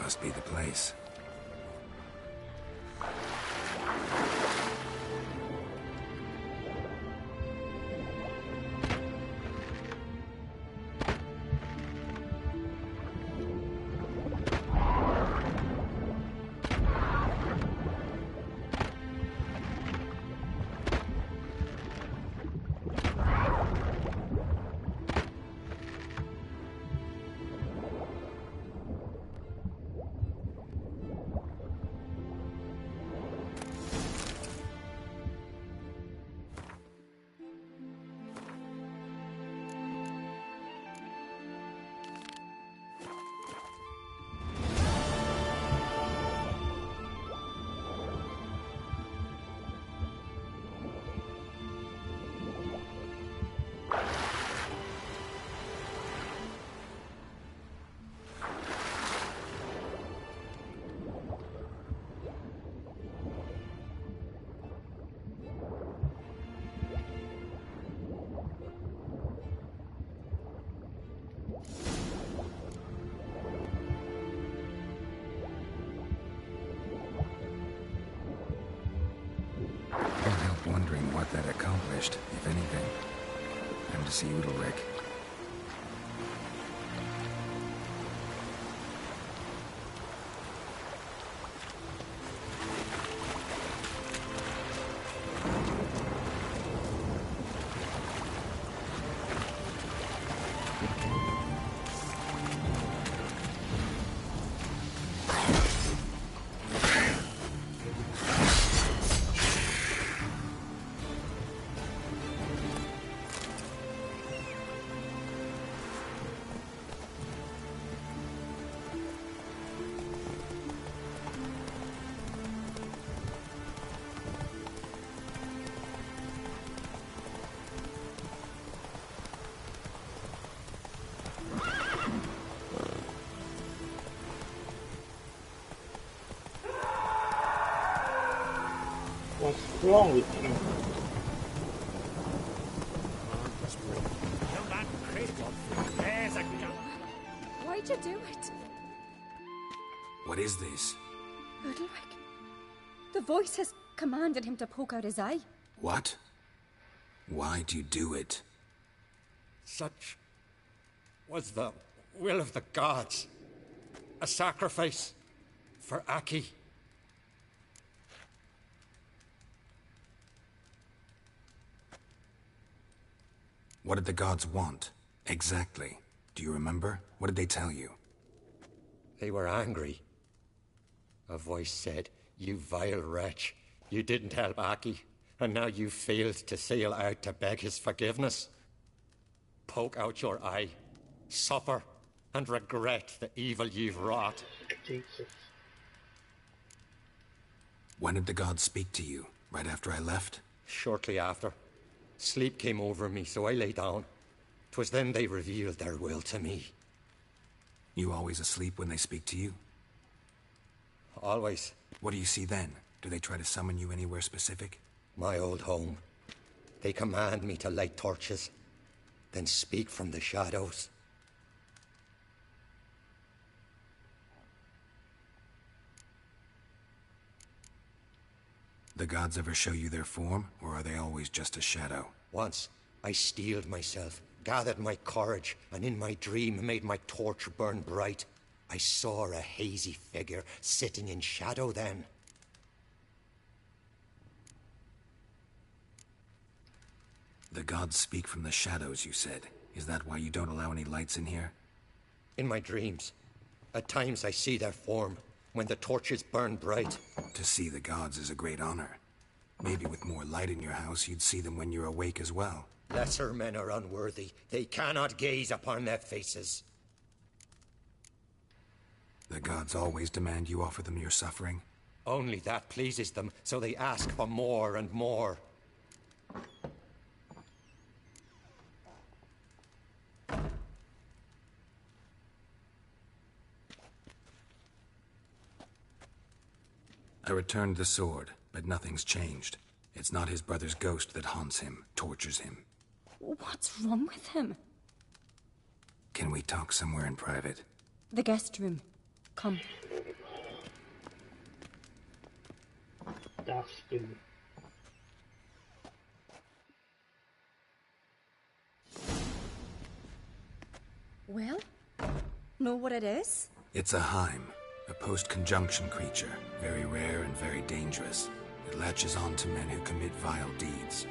Must be the place. wondering what that accomplished, if anything. Time to see Udalric. What's wrong with him? Why'd you do it? What is this? Udalric. The voice has commanded him to poke out his eye. What? Why do you do it? Such was the will of the gods. A sacrifice for Aki. What did the gods want? Exactly. Do you remember? What did they tell you? They were angry. A voice said, "You vile wretch, you didn't help Aki, and now you failed to sail out to beg his forgiveness. Poke out your eye, suffer, and regret the evil you've wrought." Jesus. When did the gods speak to you? Right after I left? Shortly after. Sleep came over me, so I lay down. 'Twas then they revealed their will to me. You always asleep when they speak to you? Always. What do you see then? Do they try to summon you anywhere specific? My old home. They command me to light torches, then speak from the shadows. The gods ever show you their form, or are they always just a shadow? Once, I steeled myself, gathered my courage, and in my dream made my torch burn bright. I saw a hazy figure sitting in shadow then. The gods speak from the shadows, you said. Is that why you don't allow any lights in here? In my dreams. At times I see their form, when the torches burn bright. To see the gods is a great honor. Maybe with more light in your house, you'd see them when you're awake as well. Lesser men are unworthy. They cannot gaze upon their faces. The gods always demand you offer them your suffering? Only that pleases them, so they ask for more and more. I returned the sword, but nothing's changed. It's not his brother's ghost that haunts him, tortures him. What's wrong with him? Can we talk somewhere in private? The guest room. Come. That's good. Well? Know what it is? It's a Heim, a post-conjunction creature, very rare and very dangerous. It latches on to men who commit vile deeds.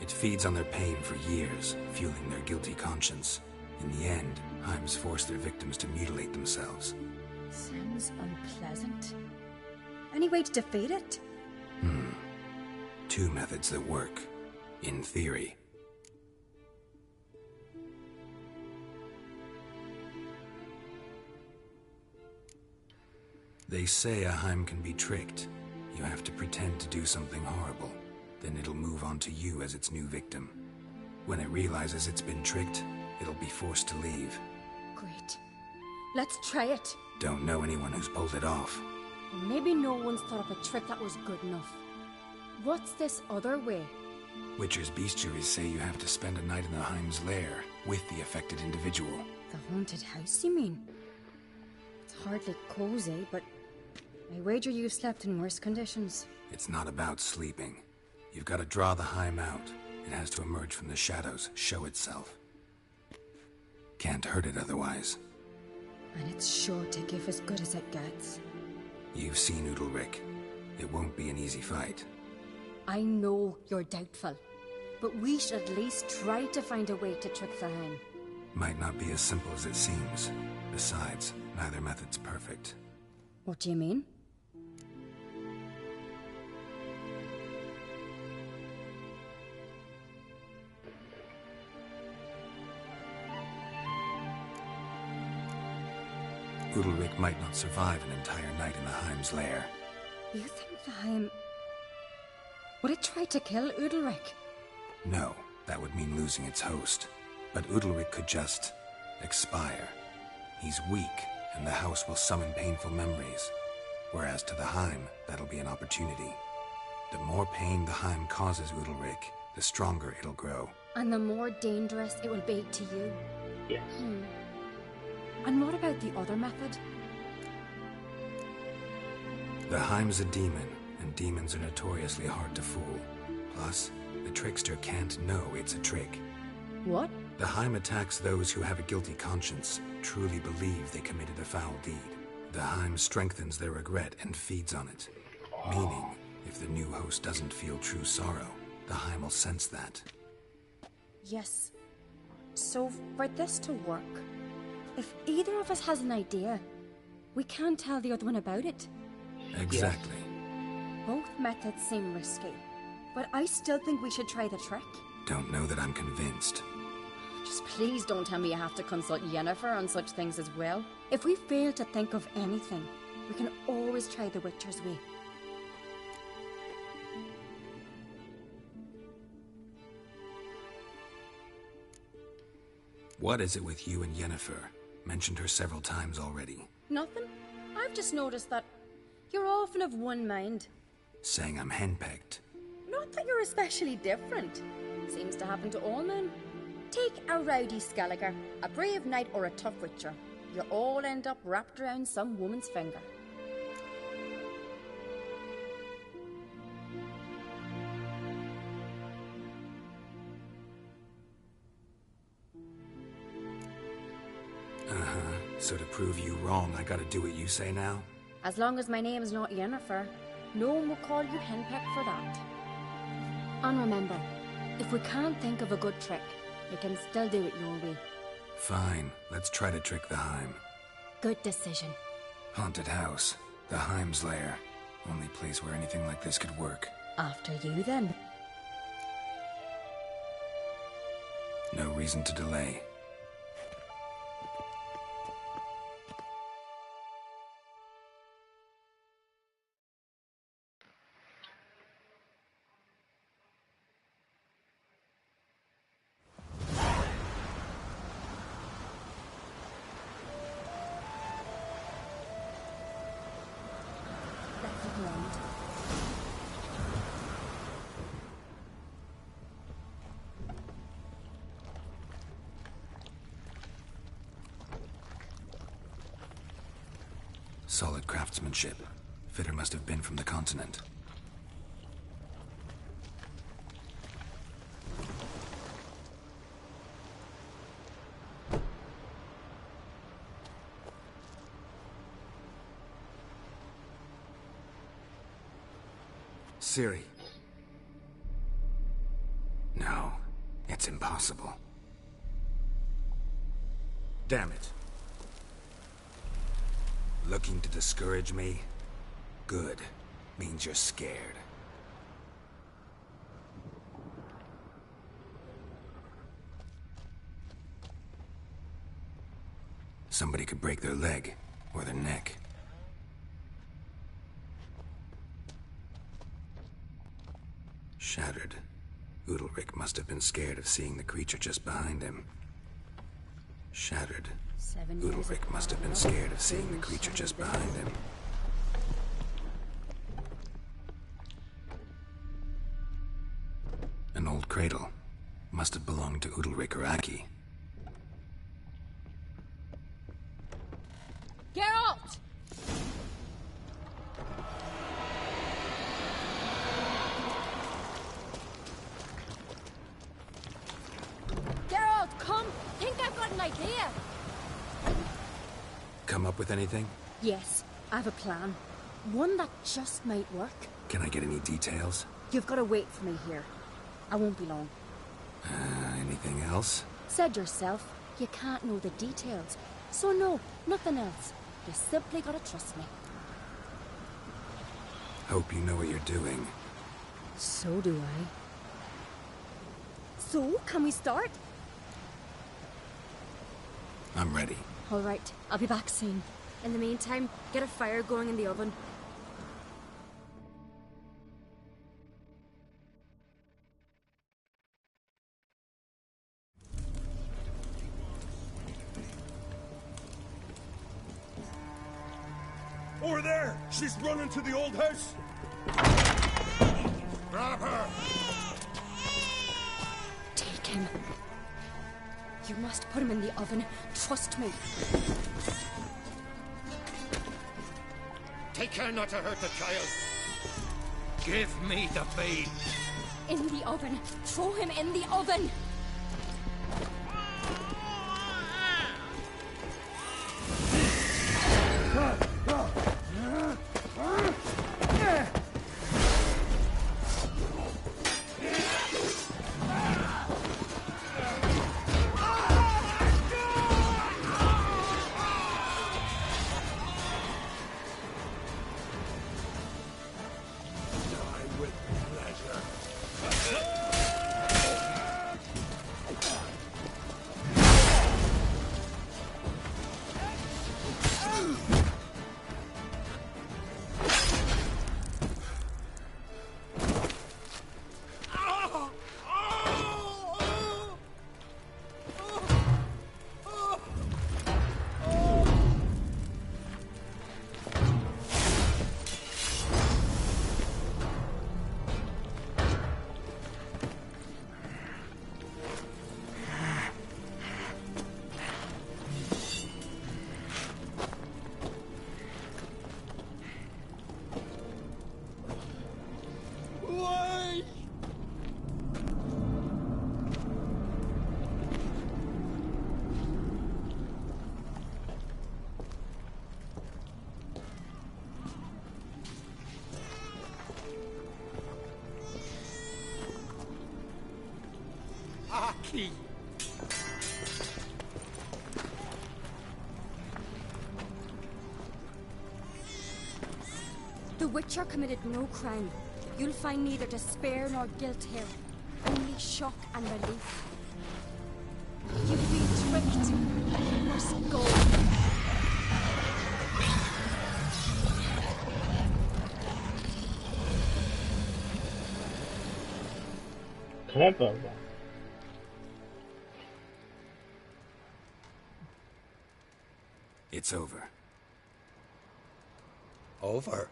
It feeds on their pain for years, fueling their guilty conscience. In the end, Heims force their victims to mutilate themselves. Sounds unpleasant. Any way to defeat it? Two methods that work. In theory. They say a Heim can be tricked. You have to pretend to do something horrible. Then it'll move on to you as its new victim. When it realizes it's been tricked, it'll be forced to leave. Great. Let's try it. Don't know anyone who's pulled it off. Maybe no one's thought of a trick that was good enough. What's this other way? Witcher's bestiaries say you have to spend a night in the Heim's lair with the affected individual. The haunted house, you mean? It's hardly cozy, but I wager you've slept in worse conditions. It's not about sleeping. You've got to draw the Heim out. It has to emerge from the shadows, show itself. Can't hurt it otherwise. And it's sure to give as good as it gets. You've seen Udalryk. It won't be an easy fight. I know you're doubtful, but we should at least try to find a way to trick the Heim. Might not be as simple as it seems. Besides, neither method's perfect. What do you mean? Udalryk might not survive an entire night in the Heim's lair. You think the Heim... would it try to kill Udalryk? No, that would mean losing its host. But Udalryk could just... expire. He's weak, and the house will summon painful memories. Whereas to the Heim, that'll be an opportunity. The more pain the Heim causes Udalryk, the stronger it'll grow. And the more dangerous it will be to you. Yes. And what about the other method? The Heim's a demon, and demons are notoriously hard to fool. Plus, the trickster can't know it's a trick. What? The Heim attacks those who have a guilty conscience, truly believe they committed a foul deed. The Heim strengthens their regret and feeds on it. Meaning, if the new host doesn't feel true sorrow, the Heim will sense that. Yes. So, for this to work, if either of us has an idea, we can't tell the other one about it. Exactly. Both methods seem risky, but I still think we should try the trick. Don't know that I'm convinced. Just please don't tell me you have to consult Yennefer on such things as well. If we fail to think of anything, we can always try the Witcher's way. What is it with you and Yennefer? Mentioned her several times already. Nothing. I've just noticed that you're often of one mind. Saying I'm henpecked. Not that you're especially different. Seems to happen to all men. Take a rowdy Skelliger, a brave knight, or a tough witcher. You all end up wrapped around some woman's finger. So to prove you wrong, I gotta do what you say now? As long as my name is not Yennefer, no one will call you henpecked for that. And remember, if we can't think of a good trick, we can still do it your way. Fine, let's try to trick the Heim. Good decision. Haunted house, the Heim's lair. Only place where anything like this could work. After you, then. No reason to delay. Solid craftsmanship. Fitter must have been from the continent. Ciri. No, it's impossible. Damn it. Looking to discourage me? Good. Means you're scared. Somebody could break their leg, or their neck. Shattered. Udalryk must have been scared of seeing the creature just behind him. Shattered. Udalryk must have been scared of seeing the creature just behind him. An old cradle. Must have belonged to Udalryk or Aki. Geralt! idea. Come up with anything? Yes, I have a plan. One that just might work. Can I get any details? You've got to wait for me here. I won't be long. Anything else? Said yourself, you can't know the details. So no, nothing else. You simply gotta trust me. Hope you know what you're doing. So do I. So, can we start? I'm ready. All right, I'll be back soon. In the meantime, get a fire going in the oven. Over there! She's running to the old house! Grab her! Take him. You must put him in the oven. Trust me. Take care not to hurt the child. Give me the babe. In the oven. Throw him in the oven. Aki! The Witcher committed no crime. You'll find neither despair nor guilt here. Only shock and relief. You've been tricked. You must go. Clever one. It's over. Over?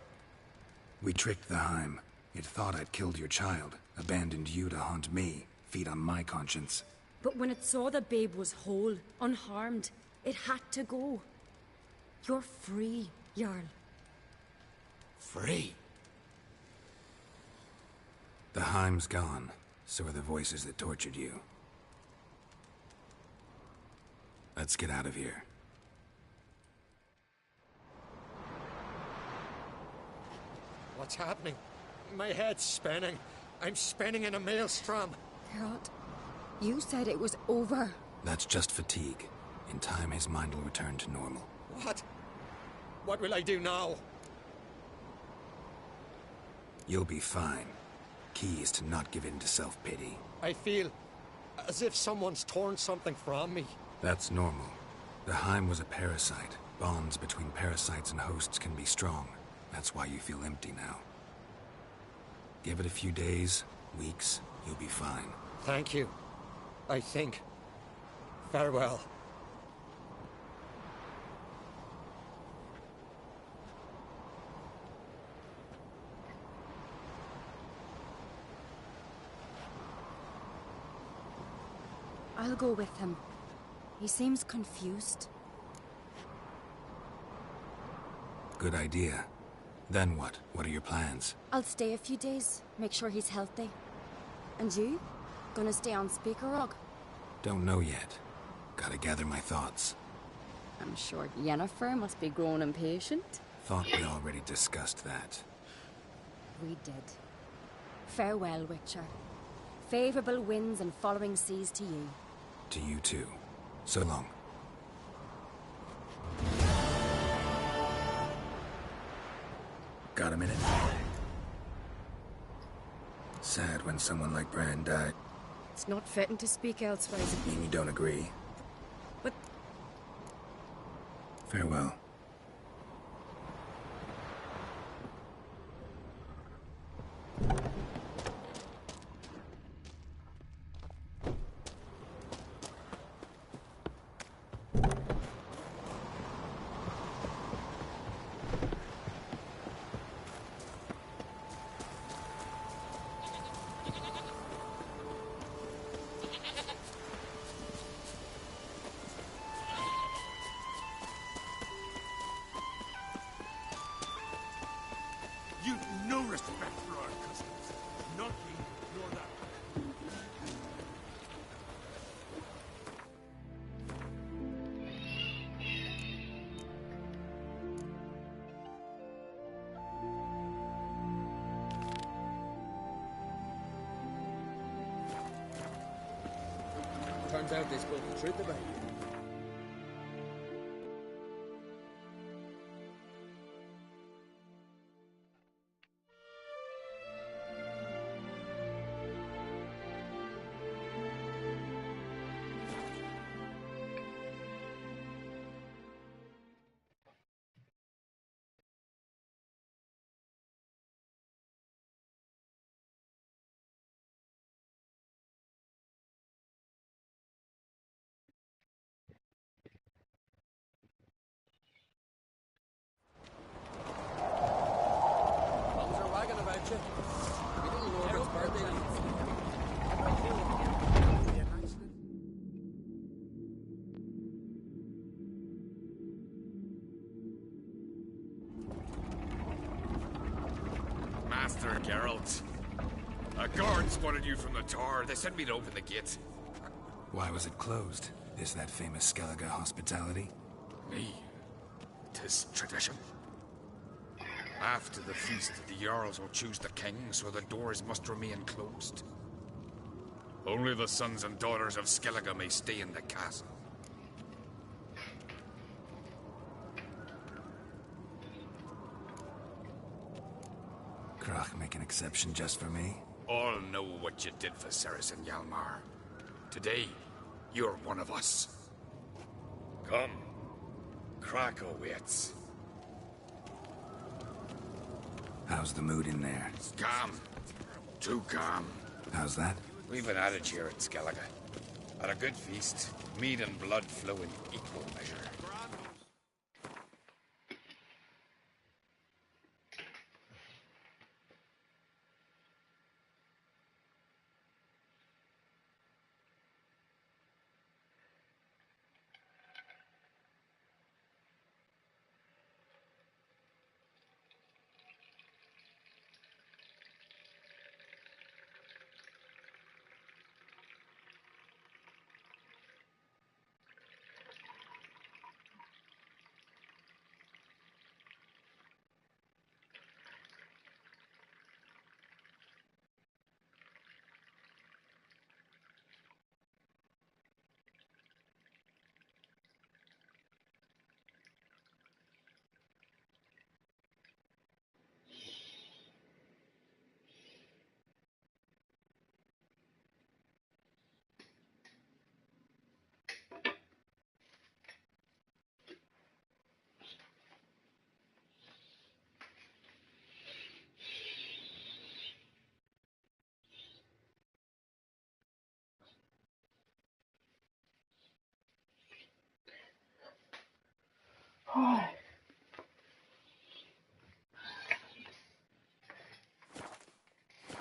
We tricked the Heim. It thought I'd killed your child, abandoned you to haunt me, feed on my conscience. But when it saw the babe was whole, unharmed, it had to go. You're free, Jarl. Free? The Heim's gone, so are the voices that tortured you. Let's get out of here. What's happening? My head's spinning. I'm spinning in a maelstrom. Geralt, you said it was over. That's just fatigue. In time, his mind will return to normal. What? What will I do now? You'll be fine. Key is to not give in to self-pity. I feel as if someone's torn something from me. That's normal. The Heim was a parasite. Bonds between parasites and hosts can be strong. That's why you feel empty now. Give it a few days, weeks, you'll be fine. Thank you. I think. Farewell. I'll go with him. He seems confused. Good idea. Then what? What are your plans? I'll stay a few days, make sure he's healthy. And you? Gonna stay on Speaker Rock? Don't know yet. Gotta gather my thoughts. I'm sure Yennefer must be grown impatient. Thought we already discussed that. We did. Farewell, Witcher. Favorable winds and following seas to you. To you too. So long. Got a minute? Sad when someone like Bran died. It's not fitting to speak elsewise. Mean you don't agree? But... Farewell. You've no respect for our customs. Not he, nor that. Turns out they spoke the truth about you. Moms are wagging about you. We don't know if it's birthday. Master Geralt. A guard spotted you from the tower. They sent me to open the gate. Why was it closed? Is that famous Skellige hospitality? Me? 'Tis tradition. After the feast, the Jarls will choose the king, so the doors must remain closed. Only the sons and daughters of Skellige may stay in the castle. Crach make an exception just for me? All know what you did for Ceres and Hjalmar. Today, you're one of us. Come. Krakow waits. How's the mood in there? It's calm. Too calm. How's that? We've an adage here at Skellige. At a good feast, mead and blood flow in equal measure.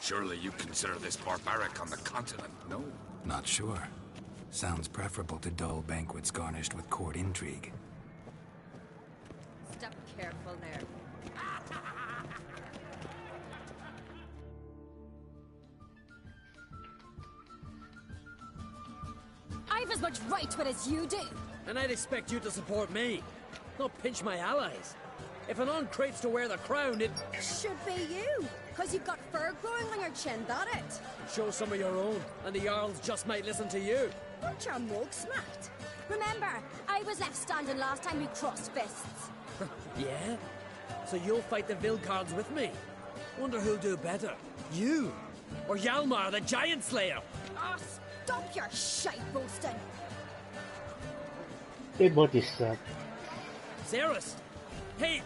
Surely you consider this barbaric on the continent, no? Not sure. Sounds preferable to dull banquets garnished with court intrigue. Step careful there. I've as much right to it as you do. And I'd expect you to support me, not pinch my allies. If an uncrate's to wear the crown, it should be you, because you've got fur growing on your chin, that it? show some of your own, and the Jarls just might listen to you. Weren't your mug smacked? Remember, I was left standing last time we crossed fists. Yeah? So you'll fight the Vilcards with me? Wonder who'll do better, you or Hjalmar the Giant Slayer? Oh, stop your shite boasting. Good body slap. Cerys! Hey!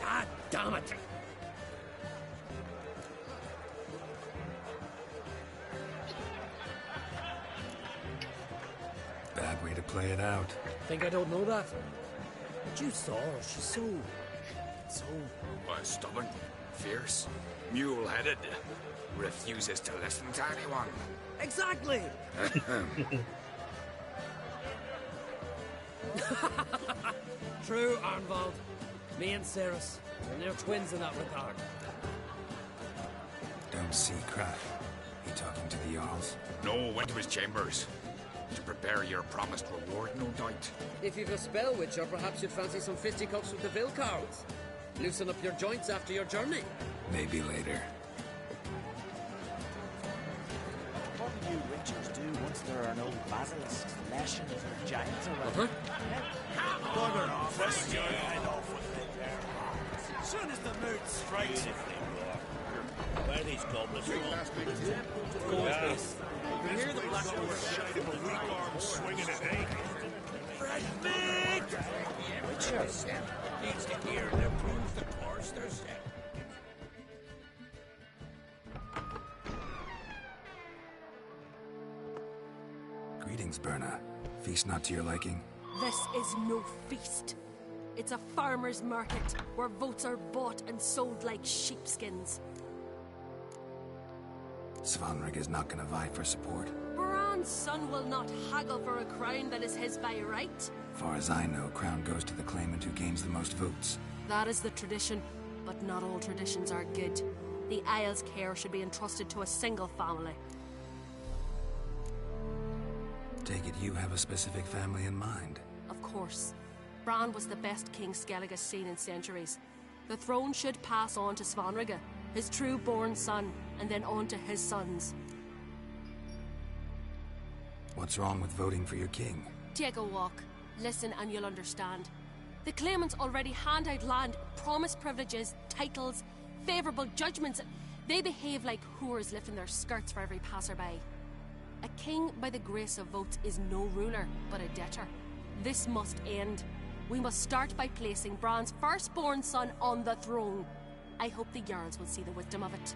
God damn it! Bad way to play it out. Think I don't know that? But you saw her, she's so... Stubborn, fierce, mule-headed, refuses to listen to anyone. Exactly! True, Arnvald. Me and Cerys, and they're twins in that regard. Don't see Crack. He talking to the Jarls? No, went to his chambers. To prepare your promised reward, no doubt. If you've a spell witcher, perhaps you'd fancy some fisticuffs with the Vilcards. Loosen up your joints after your journey. Maybe later. What do you witchers do once there are no basilisks, lashings, or giants around? Bugger off, rest your head off with it there. As soon as the mood strikes it, where are these goblins from? Goldface. You hear the black horse shouting a weak arm swinging at eight. Fresh meat! Witchers needs to hear to prove the course they're set. Greetings, Berna. Feast not to your liking? This is no feast. It's a farmer's market where votes are bought and sold like sheepskins. Svanrig is not gonna vie for support. Bran's son will not haggle for a crown that is his by right. Far as I know, crown goes to the claimant who gains the most votes. That is the tradition, but not all traditions are good. The Isle's care should be entrusted to a single family. Take it you have a specific family in mind. Of course. Bran was the best king Skellige has seen in centuries. The throne should pass on to Svanrige, his true-born son, and then on to his sons. What's wrong with voting for your king? Take a walk. Listen and you'll understand. The claimants already hand out land, promise privileges, titles, favourable judgments. They behave like whores lifting their skirts for every passerby. A king by the grace of votes is no ruler, but a debtor. This must end. We must start by placing Bran's firstborn son on the throne. I hope the Jarls will see the wisdom of it.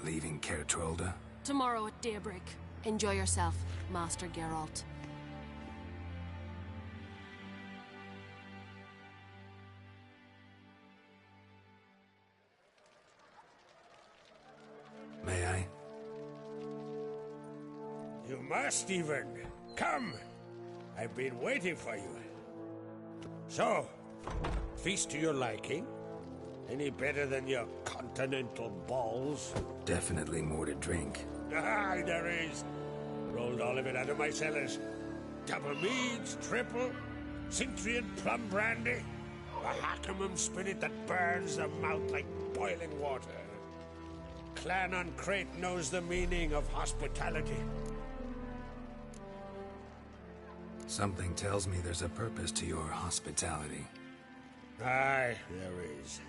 Leaving Caer Trolda? Tomorrow at daybreak. Enjoy yourself, Master Geralt. May I? You must, even. Come! I've been waiting for you. So, feast to your liking? Any better than your continental balls? Definitely more to drink. Ah, there is. Rolled all of it out of my cellars. Double meads, triple, Cintrian plum brandy, a Hackamum spirit that burns the mouth like boiling water. Clan on Crate knows the meaning of hospitality. Something tells me there's a purpose to your hospitality. Aye, there is.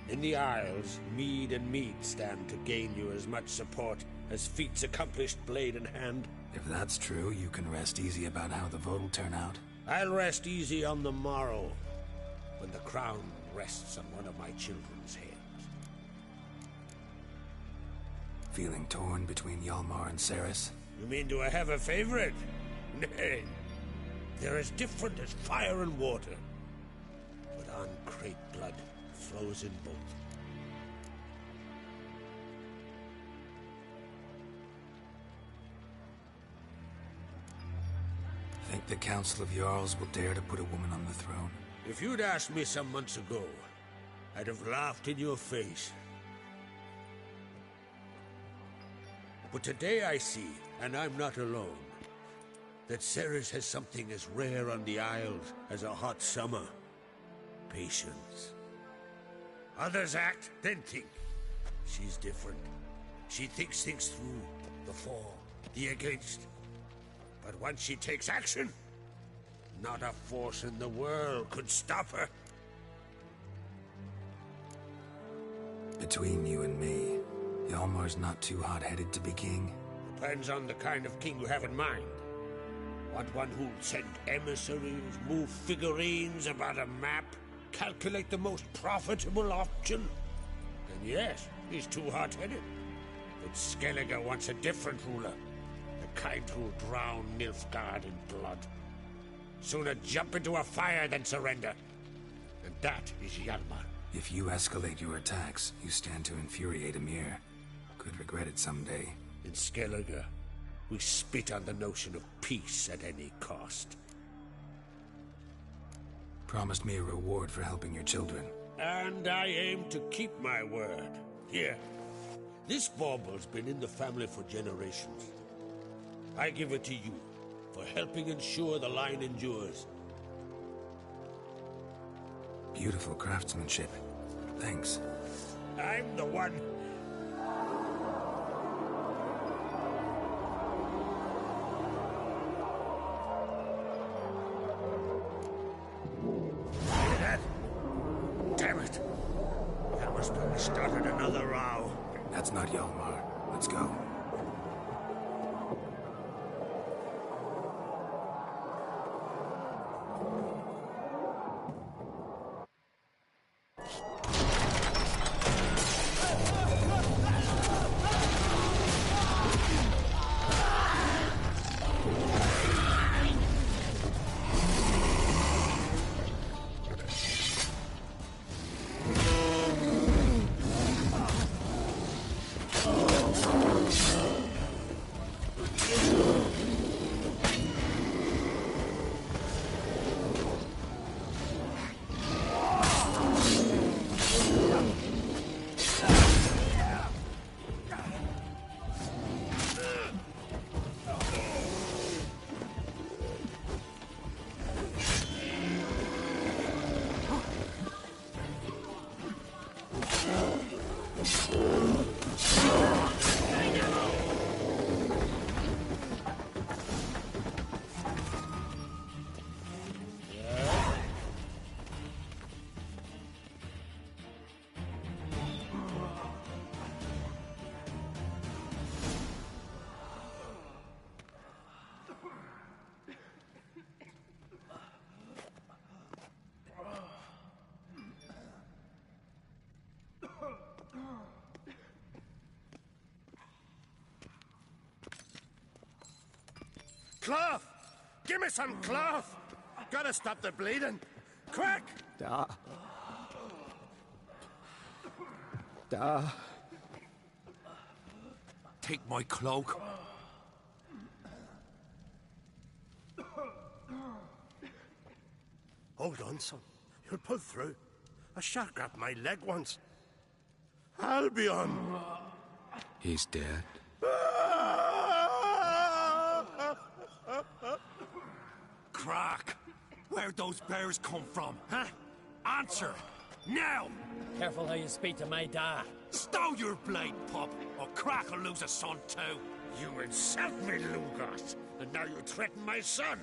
In the Isles, mead and meat stand to gain you as much support as feats accomplished blade in hand. If that's true, you can rest easy about how the vote will turn out. I'll rest easy on the morrow, when the crown rests on one of my children's heads. Feeling torn between Hjalmar and Cerys? You mean do I have a favorite? Nay. They're as different as fire and water. But on Crate blood flows in both. Think the Council of Jarls will dare to put a woman on the throne? If you'd asked me some months ago, I'd have laughed in your face. But today I see, and I'm not alone, that Ceres has something as rare on the Isles as a hot summer. Patience. Others act, then think. She's different. She thinks things through, the for, the against. But once she takes action, not a force in the world could stop her. Between you and me, Hjalmar's not too hot-headed to be king. Depends on the kind of king you have in mind. Want one who'll send emissaries, move figurines about a map, calculate the most profitable option? Then yes, he's too hot-headed. But Skellige wants a different ruler. The kind who'll drown Nilfgaard in blood. Sooner jump into a fire than surrender. And that is Hjalmar. If you escalate your attacks, you stand to infuriate Emir. Could regret it someday. In Skellige, we spit on the notion of peace at any cost. Promised me a reward for helping your children. And I aim to keep my word. Here. This bauble's been in the family for generations. I give it to you, for helping ensure the line endures. Beautiful craftsmanship. Thanks. I'm the one. Hear that? Damn it. That must have started another row. That's not Hjalmar. Let's go. Cloth! Give me some cloth! Gotta stop the bleeding. Quick! Da. Take my cloak. Hold on, son. You'll pull through. A shark grabbed my leg once. Albion! He's dead. Crack! Where'd those bears come from, huh? Answer! Now! Careful how you speak to my dad. Stow your blade, pup, or Crack will lose a son too. You insult me, Lugos, and now you threaten my son.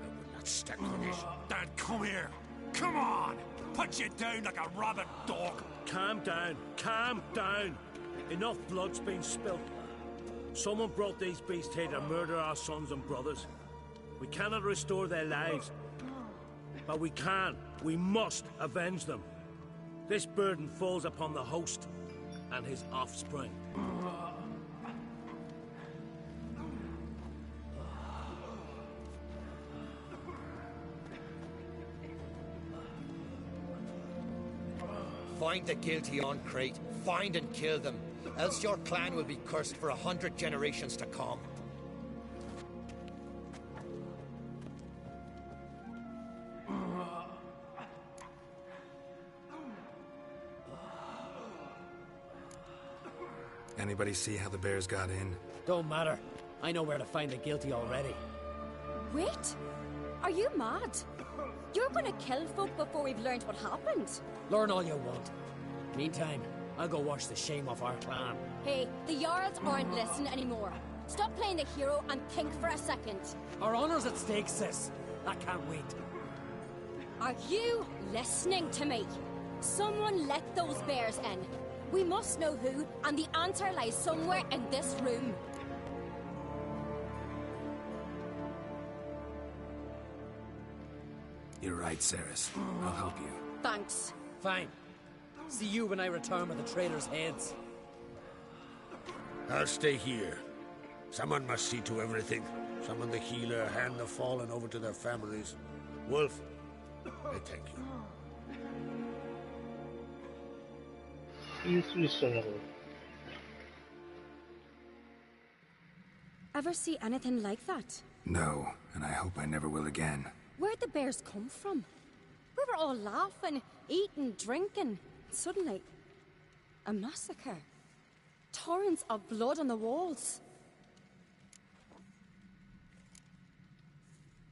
I will not stand for this. Dan, come here. Come on! Put you down like a rabid dog. Calm down. Calm down. Enough blood's been spilt. Someone brought these beasts here to murder our sons and brothers. We cannot restore their lives. But we can. We must avenge them. This burden falls upon the host and his offspring. Find the guilty on Crete. Find and kill them. Else your clan will be cursed for 100 generations to come. Anybody see how the bears got in? Don't matter. I know where to find the guilty already. Wait! Are you mad? You're gonna kill folk before we've learned what happened. Learn all you want. Meantime, I'll go wash the shame off our clan. Hey, the Jarls aren't listening anymore. Stop playing the hero and think for a second. Our honor's at stake, sis. I can't wait. Are you listening to me? Someone let those bears in. We must know who, and the answer lies somewhere in this room. You're right, Cerys. I'll help you. Thanks. Fine. See you when I return with the traitors' heads. I'll stay here. Someone must see to everything. Summon the healer, hand the fallen over to their families. Wolf, I thank you. Ever see anything like that? No, and I hope I never will again. Where'd the bears come from? We were all laughing, eating, drinking. Suddenly, a massacre. Torrents of blood on the walls.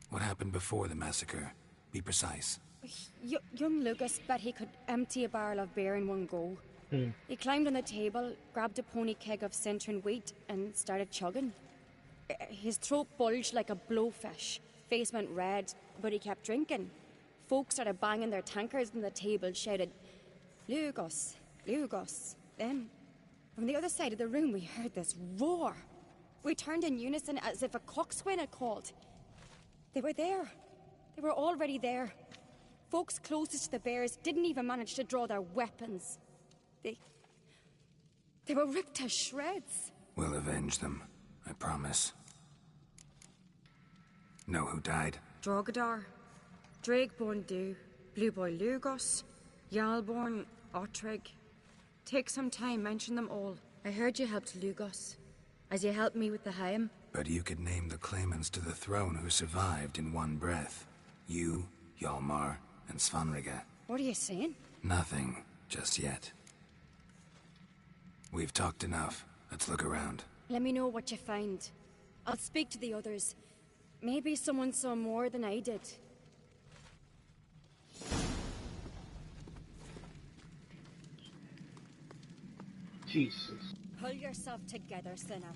What happened before the massacre? Be precise. Young Lucas bet he could empty a barrel of beer in one go. He climbed on the table, grabbed a pony keg of Centron wheat, and started chugging. His throat bulged like a blowfish. Face went red, but he kept drinking. Folks started banging their tankards on the table, shouted, "Lugos, Lugos." Then, from the other side of the room, we heard this roar. We turned in unison as if a coxswain had called. They were there. They were already there. Folks closest to the bears didn't even manage to draw their weapons. They were ripped to shreds. We'll avenge them, I promise. Know who died? Drogadar, Drakeborn Du, Blue Boy Lugos, Jarlborn, Ottrig. Take some time, mention them all. I heard you helped Lugos, as you helped me with the Haim. But you could name the claimants to the throne who survived in one breath. You, Hjalmar, and Svanrige. What are you saying? Nothing, just yet. We've talked enough. Let's look around. Let me know what you find. I'll speak to the others. Maybe someone saw more than I did. Jesus. Pull yourself together, sinner.